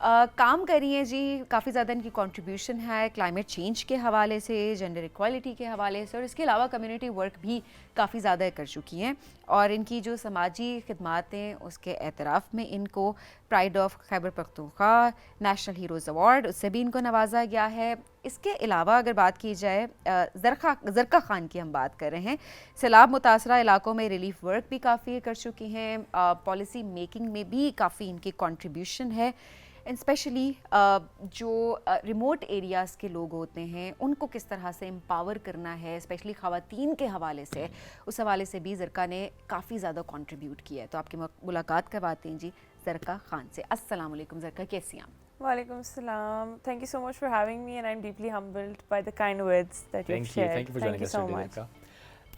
کام کری ہیں جی, کافی زیادہ ان کی کنٹریبیوشن ہے کلائمیٹ چینج کے حوالے سے, جنڈر ایکوالٹی کے حوالے سے, اور اس کے علاوہ کمیونٹی ورک بھی کافی زیادہ کر چکی ہیں. اور ان کی جو سماجی خدمات ہیں اس کے اعتراف میں ان کو pride of Khyber Pakhtunkhwa national heroes award, اس سے بھی ان کو نوازا گیا ہے. اس کے علاوہ اگر بات کی جائے زرقا خان کی ہم بات کر رہے ہیں, سیلاب متاثرہ علاقوں میں ریلیف ورک بھی کافی کر چکی ہیں, پالیسی میکنگ میں بھی کافی ان کی کنٹریبیوشن ہے. اسپیشلی جو ریموٹ ایریاز کے لوگ ہوتے ہیں ان کو کس طرح سے امپاور کرنا ہے, اسپیشلی خواتین کے حوالے سے, اس حوالے سے بھی زرقا نے کافی زیادہ کنٹریبیوٹ کیا ہے. تو آپ کی ملاقات کرواتے ہیں جی زرقا خان سے. السلام علیکم زرقا, کیسی ہیں آپ؟ وعلیکم السلام. Thank you so much for having me and I'm deeply humbled by the kind words that you've shared. Thank you for joining us so today, much.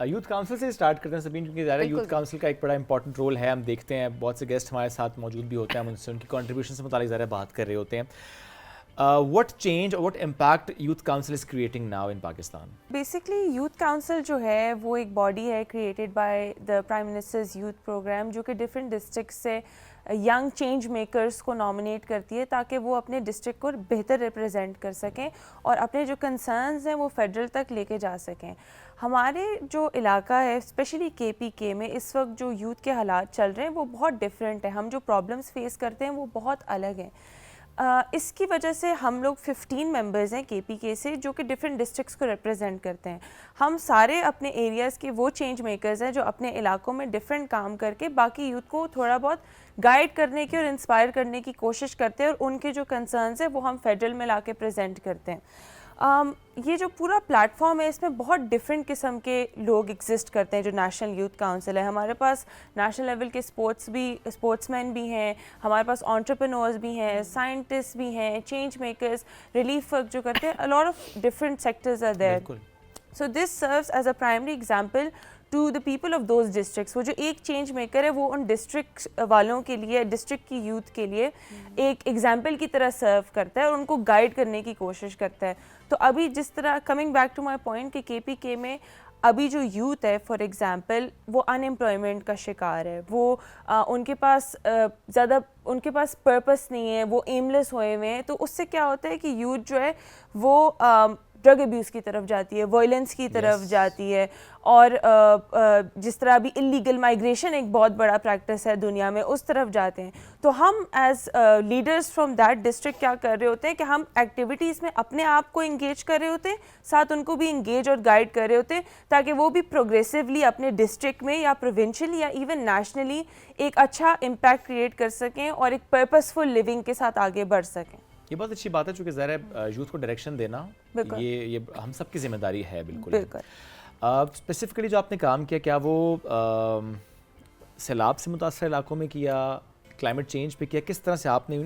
Youth council سے اسٹارٹ کرتے ہیں سبین, کیونکہ ظاہر ہے یوتھ کاؤنسل کا ایک بڑا important role ہے. ہم دیکھتے ہیں بہت سے گیسٹ ہمارے ساتھ موجود بھی ہوتے ہیں, ہم ان سے ان کی کنٹریبیوشن سے متعلق ظاہر بات کر رہے ہوتے ہیں. what change or what impact youth council is creating now in Pakistan? Basically youth council جو ہے وہ ایک باڈی ہے created by the Prime Minister's youth program, جو کہ different districts سے ینگ چینج میکرز کو نامینیٹ کرتی ہے تاکہ وہ اپنے ڈسٹرکٹ کو بہتر ریپرزینٹ کر سکیں اور اپنے جو کنسرنز ہیں وہ فیڈرل تک لے کے جا سکیں. ہمارے جو علاقہ ہے اسپیشلی KPK میں اس وقت جو یوتھ کے حالات چل رہے ہیں وہ بہت ڈفرینٹ ہے. ہم جو پرابلمس فیس کرتے ہیں وہ بہت الگ ہیں. اس کی وجہ سے ہم لوگ 15 ممبرز ہیں KPK سے جو کہ ڈفرینٹ ڈسٹرکٹس کو ریپرزینٹ کرتے ہیں. ہم سارے اپنے ایریاز کے وہ چینج میکرز ہیں جو اپنے علاقوں میں ڈفرینٹ کام کر کے باقی یوتھ کو تھوڑا بہت گائیڈ کرنے کی اور انسپائر کرنے کی کوشش کرتے ہیں, اور ان کے جو کنسرنز ہیں وہ ہم فیڈرل میں لا کے پریزنٹ کرتے ہیں. یہ جو پورا پلیٹ فارم ہے اس میں بہت ڈفرینٹ قسم کے لوگ ایگزسٹ کرتے ہیں. جو نیشنل یوتھ کاؤنسل ہے, ہمارے پاس نیشنل لیول کے اسپورٹس مین بھی ہیں, ہمارے پاس انٹرپرینورز بھی ہیں, سائنٹسٹ بھی ہیں, چینج میکرز, ریلیف ورک جو کرتے ہیں, a lot of different sectors are there. So this serves as a primary example to the people of those districts. وہ جو ایک چینج میکر ہے وہ ان ڈسٹرکٹ والوں کے لیے, ڈسٹرکٹ کی یوتھ کے لیے ایک ایگزامپل کی طرح سرو کرتا ہے اور ان کو گائیڈ کرنے کی کوشش کرتا ہے. تو ابھی جس طرح coming back to my point کہ KPK میں ابھی جو یوتھ ہے فار ایگزامپل وہ ان امپلائمنٹ کا شکار ہے, وہ ان کے پاس زیادہ ان کے پاس پرپس نہیں ہے, وہ ایملیس ہوئے ہوئے ہیں. تو اس سے کیا ہوتا ہے کہ یوتھ جو ہے وہ ڈرگ ابیوز کی طرف جاتی ہے, وائلنس کی طرف جاتی ہے, اور جس طرح ابھی انلیگل مائگریشن ایک بہت بڑا پریکٹس ہے دنیا میں اس طرف جاتے ہیں. تو ہم as leaders from that district کیا کر رہے ہوتے ہیں کہ ہم ایکٹیویٹیز میں اپنے آپ کو انگیج کر رہے ہوتے ہیں, ساتھ ان کو بھی انگیج اور گائیڈ کر رہے ہوتے ہیں تاکہ وہ بھی پروگریسولی اپنے ڈسٹرکٹ میں یا پروونشلی یا ایون نیشنلی ایک اچھا امپیکٹ کریٹ کر سکیں اور ایک پرپسفل لیونگ کے ساتھ آگے بڑھ سکیں. یہ بہت اچھی بات ہے, چونکہ ظاہر ہے یوتھ کو ڈائریکشن دینا یہ ہم سب کی ذمہ داری ہے. بالکل. اسپیسیفکلی جو آپ نے کام کیا, کیا وہ سیلاب سے متاثرہ علاقوں میں کیا, کلائمیٹ چینج پہ کیا, کس طرح سے آپ نے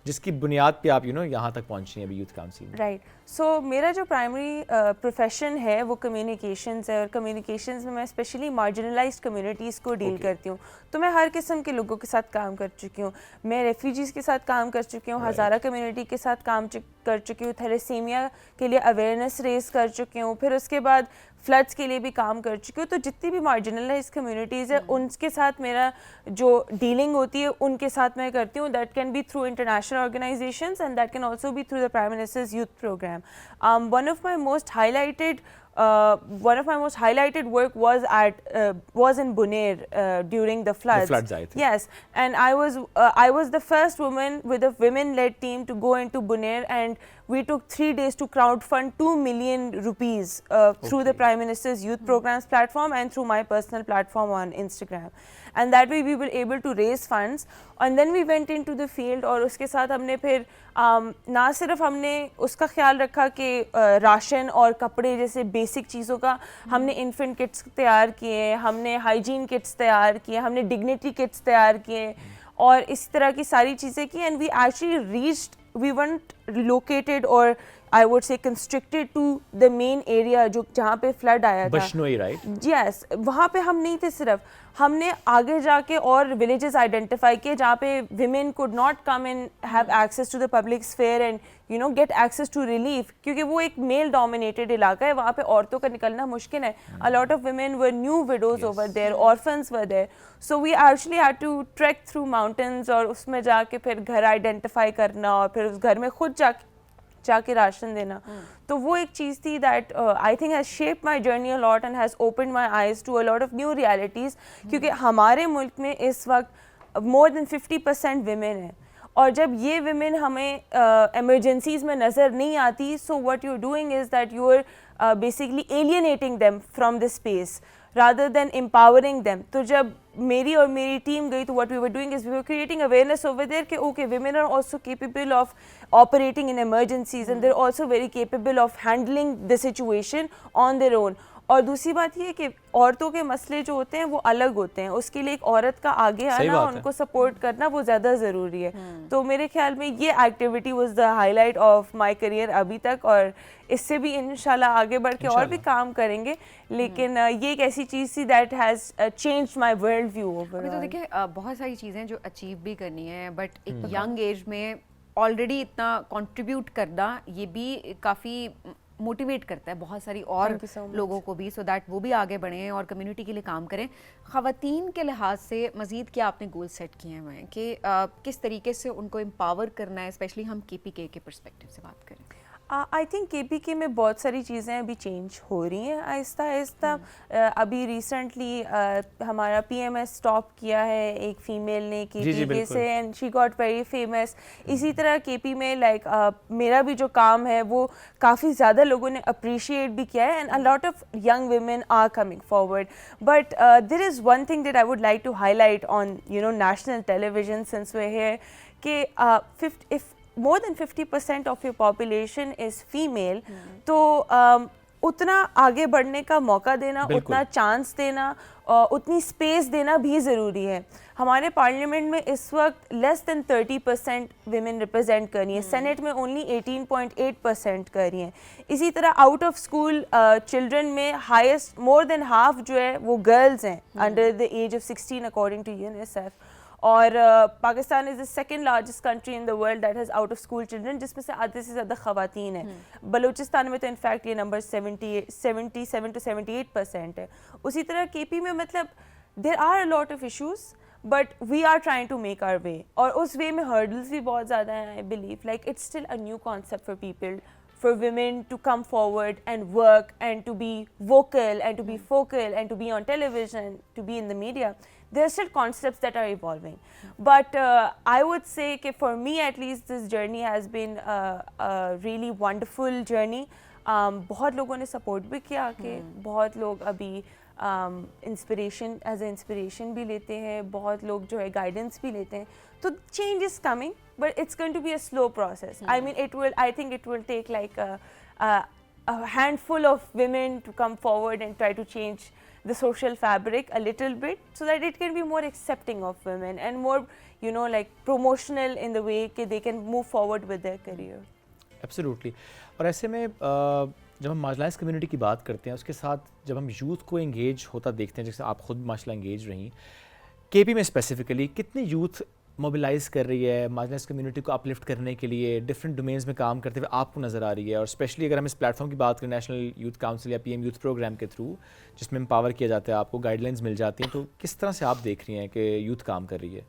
جس کی بنیاد پہ آپ یہاں تک پہنچی ہیں ابھی یوتھ کاؤنسل میں؟ رائٹ. سو میرا جو پرائمری پروفیشن ہے وہ کمیونیکیشنز ہے, اور کمیونیکیشنز میں اسپیشلی مارجنلائزڈ کمیونٹیز کو ڈیل کرتی ہوں. تو میں ہر قسم کے لوگوں کے ساتھ کام کر چکی ہوں. میں ریفیوجیز کے ساتھ کام کر چکی ہوں, ہزارہ کمیونٹی کے ساتھ کام کر چکی ہوں, تھیلیسیمیا کے لیے اویئرنیس ریز کر چکی ہوں, پھر اس کے بعد فلڈس کے لیے بھی کام کر چکی ہوں. تو جتنی بھی مارجنلائز کمیونٹیز ہیں ان کے ساتھ میرا جو ڈیلنگ ہوتی ہے ان کے ساتھ میں کرتی ہوں. That can be through international organisations and that can also be through the prime minister's youth programme. One of my most highlighted work was in Buner during the floods. The floods, I think. Yes, and I was the first woman with a women-led team to go into Buner, and we took 3 days to crowdfund 2 million rupees through the Prime Minister's Youth Programs platform and through my personal platform on Instagram. And that way we were able to raise funds, and then we went into the field. اور اس کے ساتھ ہم نے پھر نہ صرف ہم نے اس کا خیال رکھا کہ راشن اور کپڑے جیسے بیسک چیزوں کا ہم نے انفنٹ کٹس تیار کیے, ہم نے ہائیجین کٹس تیار کیے, ہم نے ڈگنیٹی کٹس تیار کیے, اور اس طرح کی ساری چیزیں کی. And we actually reached, we weren't located or I would say constricted to the main area جو جہاں پہ flood آیا تھا. بشنوئی رائٹ. Yes, وہاں پہ ہم نہیں تھے صرف, ہم نے آگے جا کے اور villages identify کیے جہاں پہ women could not come and have access to the public sphere and you know get access to relief, کیونکہ وہ ایک male dominated علاقہ ہے, وہاں پہ عورتوں کا نکلنا مشکل ہے. A lot of women were new widows over there, orphans were there, so we actually had to trek through mountains اور اس میں جا کے پھر گھر identify کرنا اور پھر اس گھر میں خود جا کے راشن دینا. تو وہ ایک چیز تھی that I think has shaped my journey a lot and has opened my eyes to a lot of new realities, کیونکہ ہمارے ملک میں اس وقت more than 50% women ہیں, اور جب یہ women ہمیں ایمرجنسیز میں نظر نہیں آتی, so what you're doing is that you're basically alienating them from the space rather than empowering them. تو جب میری اور میری ٹیم گئی تو what we were doing is we were creating awareness over there کہ okay, women are also capable of operating in emergencies and they're also very capable of handling the situation on their own. اور دوسری بات یہ کہ عورتوں کے مسئلے جو ہوتے ہیں وہ الگ ہوتے ہیں, اس کے لیے ایک عورت کا آگے آنا, ان کو سپورٹ کرنا وہ زیادہ ضروری ہے. تو میرے خیال میں یہ activity was the high light of my career ابھی تک, اور اس سے بھی انشاءاللہ آگے بڑھ کے اور بھی کام کریں گے, لیکن یہ ایک ایسی چیز تھی that has changed my world view over. ابھی تو دیکھیں بہت ساری چیزیں جو اچیو بھی کرنی ہے, بٹ ایک ینگ ایج میں آلریڈی اتنا کنٹریبیوٹ کرنا یہ بھی کافی موٹیویٹ کرتا ہے بہت ساری اور لوگوں کو بھی, سو دیٹ وہ بھی آگے بڑھیں اور کمیونٹی کے لیے کام کریں. خواتین کے لحاظ سے مزید کیا آپ نے گول سیٹ کیے ہوئے ہیں کہ کس طریقے سے ان کو امپاور کرنا ہے, اسپیشلی ہم KPK کے پرسپیکٹیو سے بات کریں؟ آئی تھنک KPK میں بہت ساری چیزیں ابھی چینج ہو رہی ہیں آہستہ آہستہ. ابھی ریسنٹلی ہمارا PMS اسٹاپ کیا ہے ایک فیمیل نے KPK سے, and she got very famous. اسی طرح KP میں لائک میرا بھی جو کام ہے وہ کافی زیادہ لوگوں نے اپریشیٹ بھی کیا ہے, and a lot of young women are coming forward. But there is one thing that I would like to highlight on national television since we here, کہ if more than 50% of your population is female, تو اتنا آگے بڑھنے کا موقع دینا, اتنا chance دینا, اتنی اسپیس دینا بھی ضروری ہے. ہمارے پارلیمنٹ میں اس وقت لیس دین 30% ویمن ریپرزینٹ کر رہی ہیں, سینٹ میں اونلی 18.8% کر رہی ہیں. اسی طرح آؤٹ آف اسکول چلڈرن میں ہائیسٹ مور دین ہاف جو ہے وہ گرلز ہیں under the age of 16 according to UNICEF. اور Pakistan is the second largest country in the world that has out of school children, جس میں سے آدھے سے زیادہ خواتین ہیں. بلوچستان میں تو انفیکٹ یہ نمبر 77 to 78% ہے. اسی طرح KP میں مطلب there are a lot of issues but we are trying to make our way, اور اس وے میں ہرڈلس بھی بہت زیادہ ہیں. I believe like it's still a new concept for people, for women to come forward and work and to be vocal and to be focal and to be on television, to be in the media. There are still concepts that are evolving. But I would say that for me at least this journey has been a really wonderful journey. بہت لوگوں نے support بھی کیا, کہ بہت لوگ ابھی inspiration as a inspiration بھی لیتے ہیں, بہت لوگ جو ہے گائیڈنس بھی لیتے ہیں. تو change is coming but it's going to be a slow process. I mean I think it will take like a handful of women to come forward and try to change the social fabric a little bit so that it can be more accepting of women and more like promotional in the way that they can move forward with their career. Absolutely. اور ایسے میں جب ہم marginalise community کی بات کرتے ہیں اس کے ساتھ جب ہم یوتھ کو انگیج ہوتا دیکھتے ہیں, جیسے آپ خود ماشاء اللہ انگیج رہیں, KP میں اسپیسیفکلی کتنے یوتھ موبلائز کر رہی ہے مارجنلائز کمیونٹی کو اپلفٹ کرنے کے لیے, ڈفرینٹ ڈومینز میں کام کرتے ہوئے آپ کو نظر آ رہی ہے؟ اور اسپیشلی اگر ہم اس پلیٹ فارم کی بات کریں نیشنل یوتھ کاؤنسل یا PM یوتھ پروگرام کے تھرو, جس میں امپاور کیا جاتا ہے, آپ کو گائیڈ لائنز مل جاتی ہیں, تو کس طرح سے آپ دیکھ رہی ہیں کہ یوتھ کام کر رہی ہے؟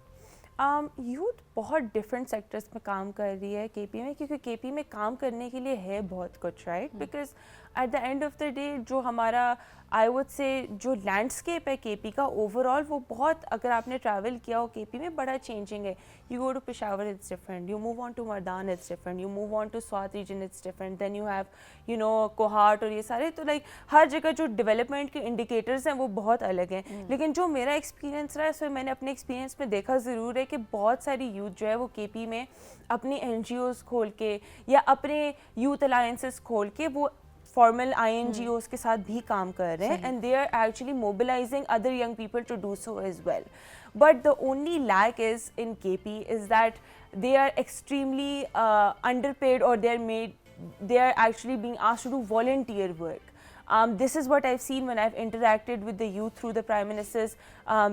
یوتھ بہت ڈفرینٹ سیکٹرس میں کام کر رہی ہے KP میں, کیونکہ KP میں کام کرنے کے لیے ہے بہت کچھ, right, because at the end of the day جو ہمارا آئی وڈ سے جو لینڈسکیپ ہے KP کا اوور آل وہ بہت, اگر آپ نے ٹریول کیا ہو KP میں, بڑا چینجنگ ہے. You go to Peshawar it's different, you move on to Mardan it's different, you move on to Swat region it's different, then you have Kohat اور یہ سارے, تو لائک ہر جگہ جو ڈیولپمنٹ کے انڈیکیٹرز ہیں وہ بہت الگ ہیں. لیکن جو میرا ایکسپیرینس رہا ہے اس میں میں نے اپنے ایکسپیرینس میں دیکھا ضرور ہے کہ بہت ساری یوتھ جو ہے وہ KP میں اپنی NGOs کھول کے یا اپنے یوتھ الائنسز کھول کے وہ فارمل INGOs کے ساتھ بھی کام کر رہے ہیں, and they are actually mobilising other young people to do so as well. But the only lack is in KP is that they are extremely underpaid, or they are they are actually being asked to do volunteer work. This is what I've seen when I've interacted with the youth through the Prime Minister's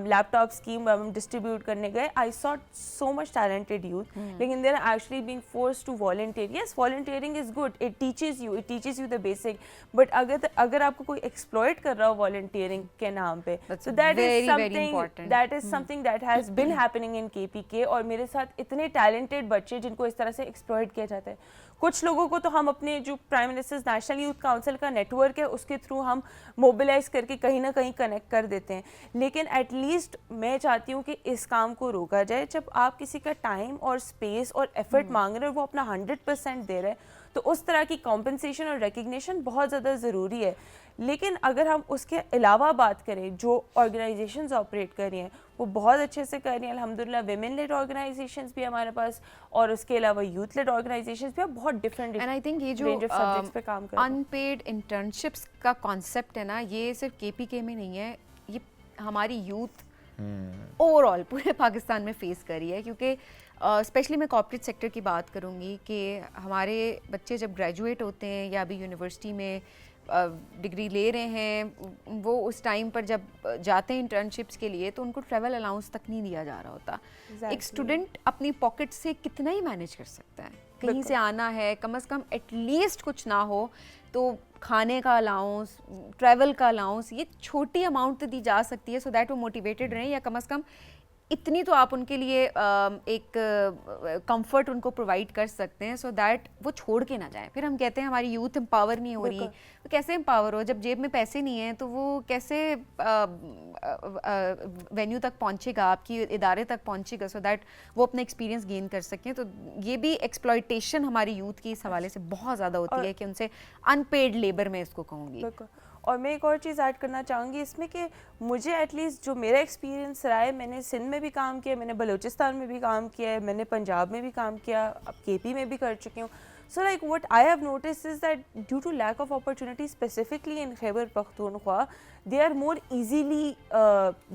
laptop scheme where hum distribute karne gaye. I saw so much talented youth, lekin they're actually being forced to volunteer. Yes, volunteering is good. It teaches you the basic. But agar aapko koi exploit kar raha ho volunteering ke naam pe, so that is something that has been happening in KPK. اور میرے ساتھ اتنے talented بچے جن کو اس طرح سے exploit کیا جاتا ہے. کچھ لوگوں کو تو ہم اپنے جو prime ministers national youth council کا نیٹ ورک ہے اس کے تھرو ہم موبلائز کر کے کہیں نہ کہیں کنیکٹ کر دیتے ہیں. لیکن ایٹ لیسٹ میں چاہتی ہوں کہ اس کام کو روکا جائے. جب آپ کسی کا ٹائم اور اسپیس اور ایفرٹ مانگ رہے ہیں اور وہ اپنا 100% دے رہے ہیں تو اس طرح کی کمپنسیشن اور ریکگنیشن بہت زیادہ ضروری ہے. لیکن اگر ہم اس کے علاوہ بات کریں, جو آرگنائزیشنز آپریٹ کر رہی ہیں وہ بہت اچھے سے کر رہی ہیں الحمدللہ. ویمن لیڈ آرگنائزیشنز بھی ہمارے پاس اور اس کے علاوہ یوتھ لیڈ آرگنائزیشنز بھی بہت ڈفرینٹ اینڈ آئی تھنک یہ جو پہ کام کر ان پیڈ انٹرنشپس کا کانسیپٹ ہے نا, یہ صرف KPK میں نہیں ہے, یہ ہماری یوتھ اوور آل پورے پاکستان میں فیس کر رہی ہے. کیونکہ اسپیشلی میں کارپوریٹ سیکٹر کی بات کروں گی کہ ہمارے بچے جب گریجویٹ ہوتے ہیں یا ابھی یونیورسٹی میں ڈگری لے رہے ہیں, وہ اس ٹائم پر جب جاتے ہیں انٹرنشپس کے لیے تو ان کو ٹریول الاؤنس تک نہیں دیا جا رہا ہوتا. ایک اسٹوڈنٹ اپنی پاکٹ سے کتنا ہی مینیج کر سکتا ہے, کہیں سے آنا ہے کم از کم ایٹ لیسٹ کچھ نہ ہو تو کھانے کا الاؤنس, ٹریول کا الاؤنس, یہ چھوٹی اماؤنٹ دی جا سکتی ہے سو دیٹ وہ موٹیویٹیڈ رہیں, یا کم از کم اتنی تو آپ ان کے لیے ایک کمفرٹ ان کو پرووائڈ کر سکتے ہیں سو دیٹ وہ چھوڑ کے نہ جائیں. پھر ہم کہتے ہیں ہماری یوتھ امپاور نہیں ہو رہی, وہ کیسے امپاور ہو جب جیب میں پیسے نہیں ہیں تو وہ کیسے وینیو تک پہنچے گا, آپ کی ادارے تک پہنچے گا سو دیٹ وہ اپنا ایکسپیرینس گین کر سکیں. تو یہ بھی ایکسپلائٹیشن ہماری یوتھ کی اس حوالے سے بہت زیادہ ہوتی ہے کہ ان سے ان پیڈ لیبر میں اس کو کہوں گی. اور میں ایک اور چیز ایڈ کرنا چاہوں گی اس میں کہ مجھے ایٹ لیسٹ جو میرا ایکسپیرینس رہا ہے, میں نے سندھ میں بھی کام کیا, میں نے بلوچستان میں بھی کام کیا ہے, میں نے پنجاب میں بھی کام کیا, اب KP میں بھی کر چکی ہوں. So like what I have noticed is that due to lack of opportunity specifically in Khyber Pakhtunkhwa, they are more easily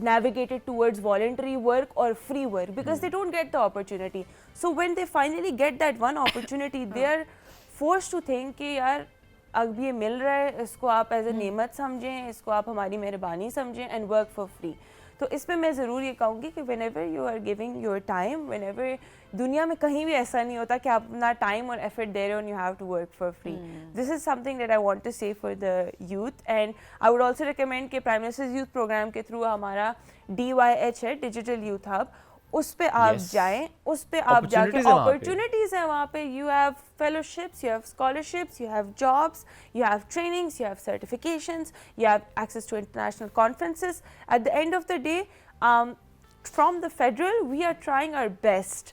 navigated towards voluntary work or free work because they don't get the opportunity. So when they finally get that one opportunity, they are forced to think کہ یار اب یہ مل رہا ہے, اس کو آپ as a نعمت سمجھیں, اس کو آپ ہماری مہربانی سمجھیں اینڈ ورک فار فری. تو اس پہ میں ضرور یہ کہوں گی کہ whenever you are giving your time, whenever دنیا میں کہیں بھی ایسا نہیں ہوتا کہ آپ اپنا ٹائم اور ایفرٹ دے رہے ہو and you have to work for free. This is something that I want to say for the youth. And I would also recommend کہ پرائم منسٹرز یوتھ پروگرام کے تھرو ہمارا DYH ہے, digital youth hub, اس پہ آپ جائیں, اس پہ آپ جا کے اپرچونیٹیز ہیں وہاں پہ. You have fellowships, you have scholarships, you have jobs, you have trainings, you have certifications, you have access to international conferences. At the end of the day from the federal we are trying our best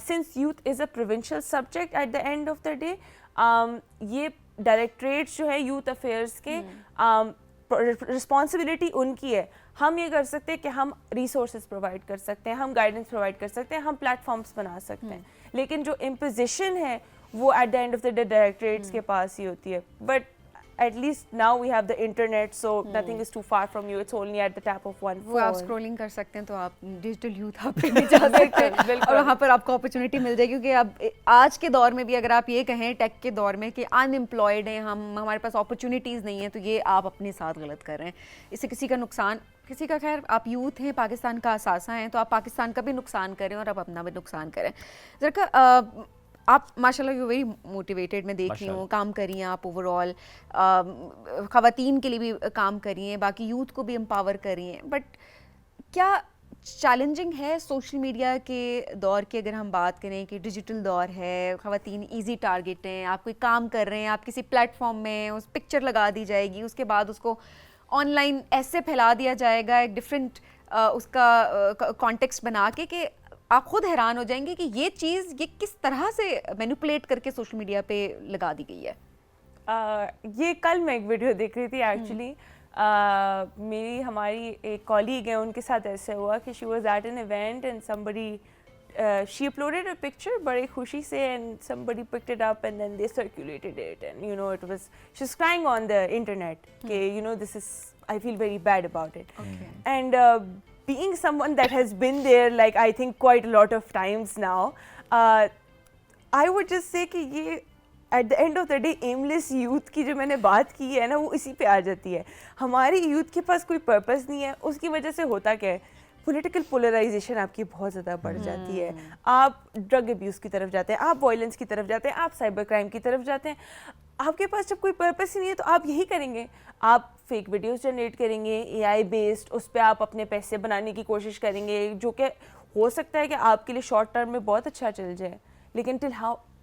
since youth is a provincial subject at the end of the day. یہ ڈائریکٹریٹس جو ہے youth affairs کے responsibility ان کی ہے. ہم یہ کر سکتے ہیں کہ ہم ریسورسز پرووائڈ کر سکتے ہیں, ہم گائیڈنس پرووائڈ کر سکتے ہیں, ہم پلیٹ فارمس بنا سکتے ہیں, لیکن جو امپوزیشن ہے وہ at the end of the day directorates کے پاس ہی ہوتی ہے. But at least now we have the internet, so nothing is too far from you, it's only at the tap of one phone. وہ آپ scrolling کر سکتے ہیں تو آپ ڈیجیٹل یوتھ ہب پہ بھی جا سکتے ہیں اور وہاں پر آپ کو اپرچونیٹی مل جائے گی. کیونکہ اب آج کے دور میں بھی اگر آپ یہ کہیں ٹیک کے دور میں کہ ان امپلائڈ ہیں ہم, ہمارے پاس اپرچونیٹیز نہیں ہیں, تو یہ آپ اپنے ساتھ غلط کر رہے ہیں. اس سے کسی کا نقصان, کسی کا, خیر آپ یوتھ ہیں, پاکستان کا اثاثہ ہیں, تو آپ پاکستان کا بھی نقصان کریں اور آپ اپنا بھی نقصان کریں. ذرا آپ ماشاء اللہ یو ویری موٹیویٹیڈ, میں دیکھ رہی ہوں کام کر رہی ہیں آپ اوور آل, خواتین کے لیے بھی کام کر رہی ہیں, باقی یوتھ کو بھی امپاور کر رہی ہیں. بٹ کیا چیلنجنگ ہے سوشل میڈیا کے دور کی, اگر ہم بات کریں کہ ڈیجیٹل دور ہے, خواتین ایزی ٹارگیٹ ہیں, آپ کوئی کام کر رہے ہیں, آپ کسی پلیٹ فارم میں اس پکچر لگا دی جائے گی, اس کے بعد اس کو آن لائن ایسے پھیلا دیا جائے گا ایک ڈفرینٹ اس کا کانٹیکسٹ بنا کے کہ آپ خود حیران ہو جائیں گے کہ یہ چیز یہ کس طرح سے مینیپولیٹ کر کے سوشل میڈیا پہ لگا دی گئی ہے. یہ کل میں ایک ویڈیو دیکھ رہی تھی ایکچولی, میری ہماری ایک کالیگ ہے, ان کے ساتھ ایسے ہوا کہ she was at an event and somebody she uploaded a picture بڑی خوشی سے and somebody picked it up and then they circulated it and you know it was, she was crying on the internet کہ you know this is, I feel very bad about it. And being someone that has been there like I think quite a lot of times now, I would just say کہ یہ at the end of the day aimless youth کی جو میں نے بات کی ہے نا وہ اسی پہ آ جاتی ہے. ہماری یوتھ کے پاس کوئی پرپز نہیں ہے, اس کی وجہ سے ہوتا کیا ہے, پولیٹیکل پولرائزیشن آپ کی بہت زیادہ بڑھ جاتی ہے. آپ ڈرگ ابیوز کی طرف جاتے ہیں, آپ وائلنس کی طرف جاتے ہیں, آپ سائبر کرائم کی طرف جاتے ہیں. آپ کے پاس جب کوئی پرپس ہی نہیں ہے تو آپ یہی کریں گے, آپ فیک ویڈیوز جنریٹ کریں گے اے آئی بیسڈ, اس پہ آپ اپنے پیسے بنانے کی کوشش کریں گے, جو کہ ہو سکتا ہے کہ آپ کے لیے شارٹ ٹرم میں بہت اچھا چل جائے, لیکن ٹل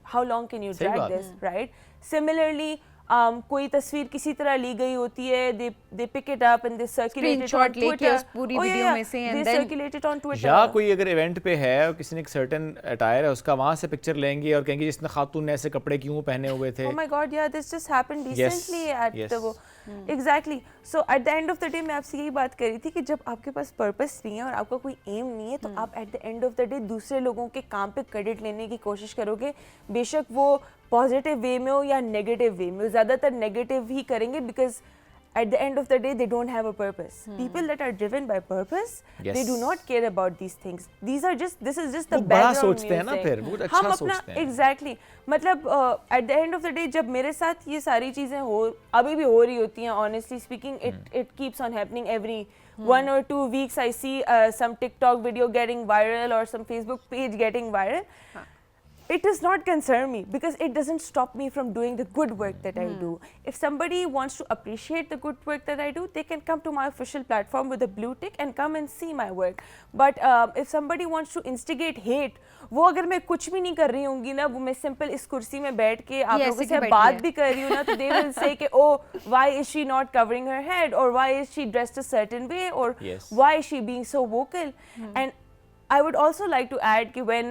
how long can you drag this, right? Similarly, کوئی تصویر کسی طرح لی گئی ہوتی ہے, they pick it up and they circulate it on Twitter. پوری ویڈیو میں سے they circulate it on Twitter. یا کوئی اگر ایونٹ پہ ہے اور کسی نے ایک سرٹن اٹائر ہے اس کا, وہاں سے پکچر لیں گے اور کہیں گے جس نے خاتون نے ایسے کپڑے کیوں پہنے ہوئے تھے. Oh my God, yeah, this just happened recently at the exactly. So at the end of the day میں آپ سے یہی بات کر رہی تھی کہ جب آپ کے پاس پرپس نہیں ہے اور آپ کا کوئی ایم نہیں ہے تو آپ at the end of the day دوسرے لوگوں کے کام پہ کریڈٹ لینے کی کوشش کرو گے, بے شک وہ پازیٹیو وے میں ہو یا نیگیٹو وے میں. زیادہ تر نیگیٹو ہی کریں گے because at the end of the day they don't have a purpose. People that are driven by purpose, they do not care about these things. This is just the background سوچتے ہیں نا پھر, وہ اچھا سوچتے ہیں. Exactly. مطلب at the end of the day جب میرے ساتھ یہ ساری چیزیں ابھی بھی ہو رہی ہوتی ہیں, honestly speaking it keeps on happening every 1 or 2 weeks. I see some TikTok video getting viral or some Facebook page getting viral. It does not concern me because it doesn't stop me from doing the good work that I do. If somebody wants to appreciate the good work that I do, they can come to my official platform with a blue tick and come and see my work. But if somebody wants to instigate hate, وہ اگر میں کچھ بھی نہیں کر رہی ہوں گی نا, وہ میں سمپل اس کرسی میں بیٹھ کے آپ لوگوں سے بات بھی کر رہی ہوں نا, تو they will say کہ oh, why is she not covering her head, or why is she dressed a certain way, or why is she being so vocal. And I would also like to add that when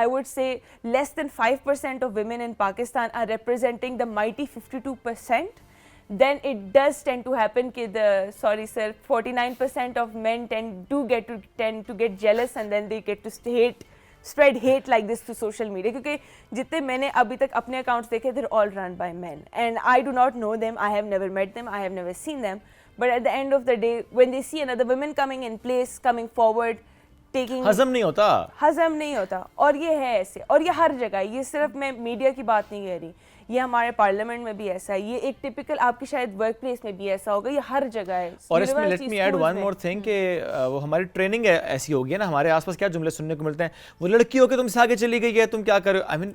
I would say less than 5% of women in Pakistan are representing the mighty 52%, then it does tend to happen that 49% of men tend to get jealous and then they get to spread hate like this to social media. کیونکہ جتنے میں نے ابھی تک اپنے accounts دیکھے they're all run by men and I do not know them, I have never met them, I have never seen them, but at the end of the day when they see another woman coming in place, coming forward, ہضم نہیں ہوتا. اور یہ ہے ایسے, اور یہ ہر جگہ, یہ صرف میں میڈیا کی بات نہیں کہہ رہی, یہ ہمارے پارلیمنٹ میں بھی ایسا ہے, یہ ایک ٹپیکل آپ کی شاید ورک پلیس میں بھی ایسا ہوگا, یہ ہر جگہ ہے. اور اس میں let me add one more thing کہ وہ ہماری ٹریننگ ایسی ہوگی نا, ہمارے آس پاس کیا جملے سننے کو ملتے ہیں, وہ لڑکی ہو کے تم سے آگے چلی گئی ہے, تم کیا کرو, آئی مین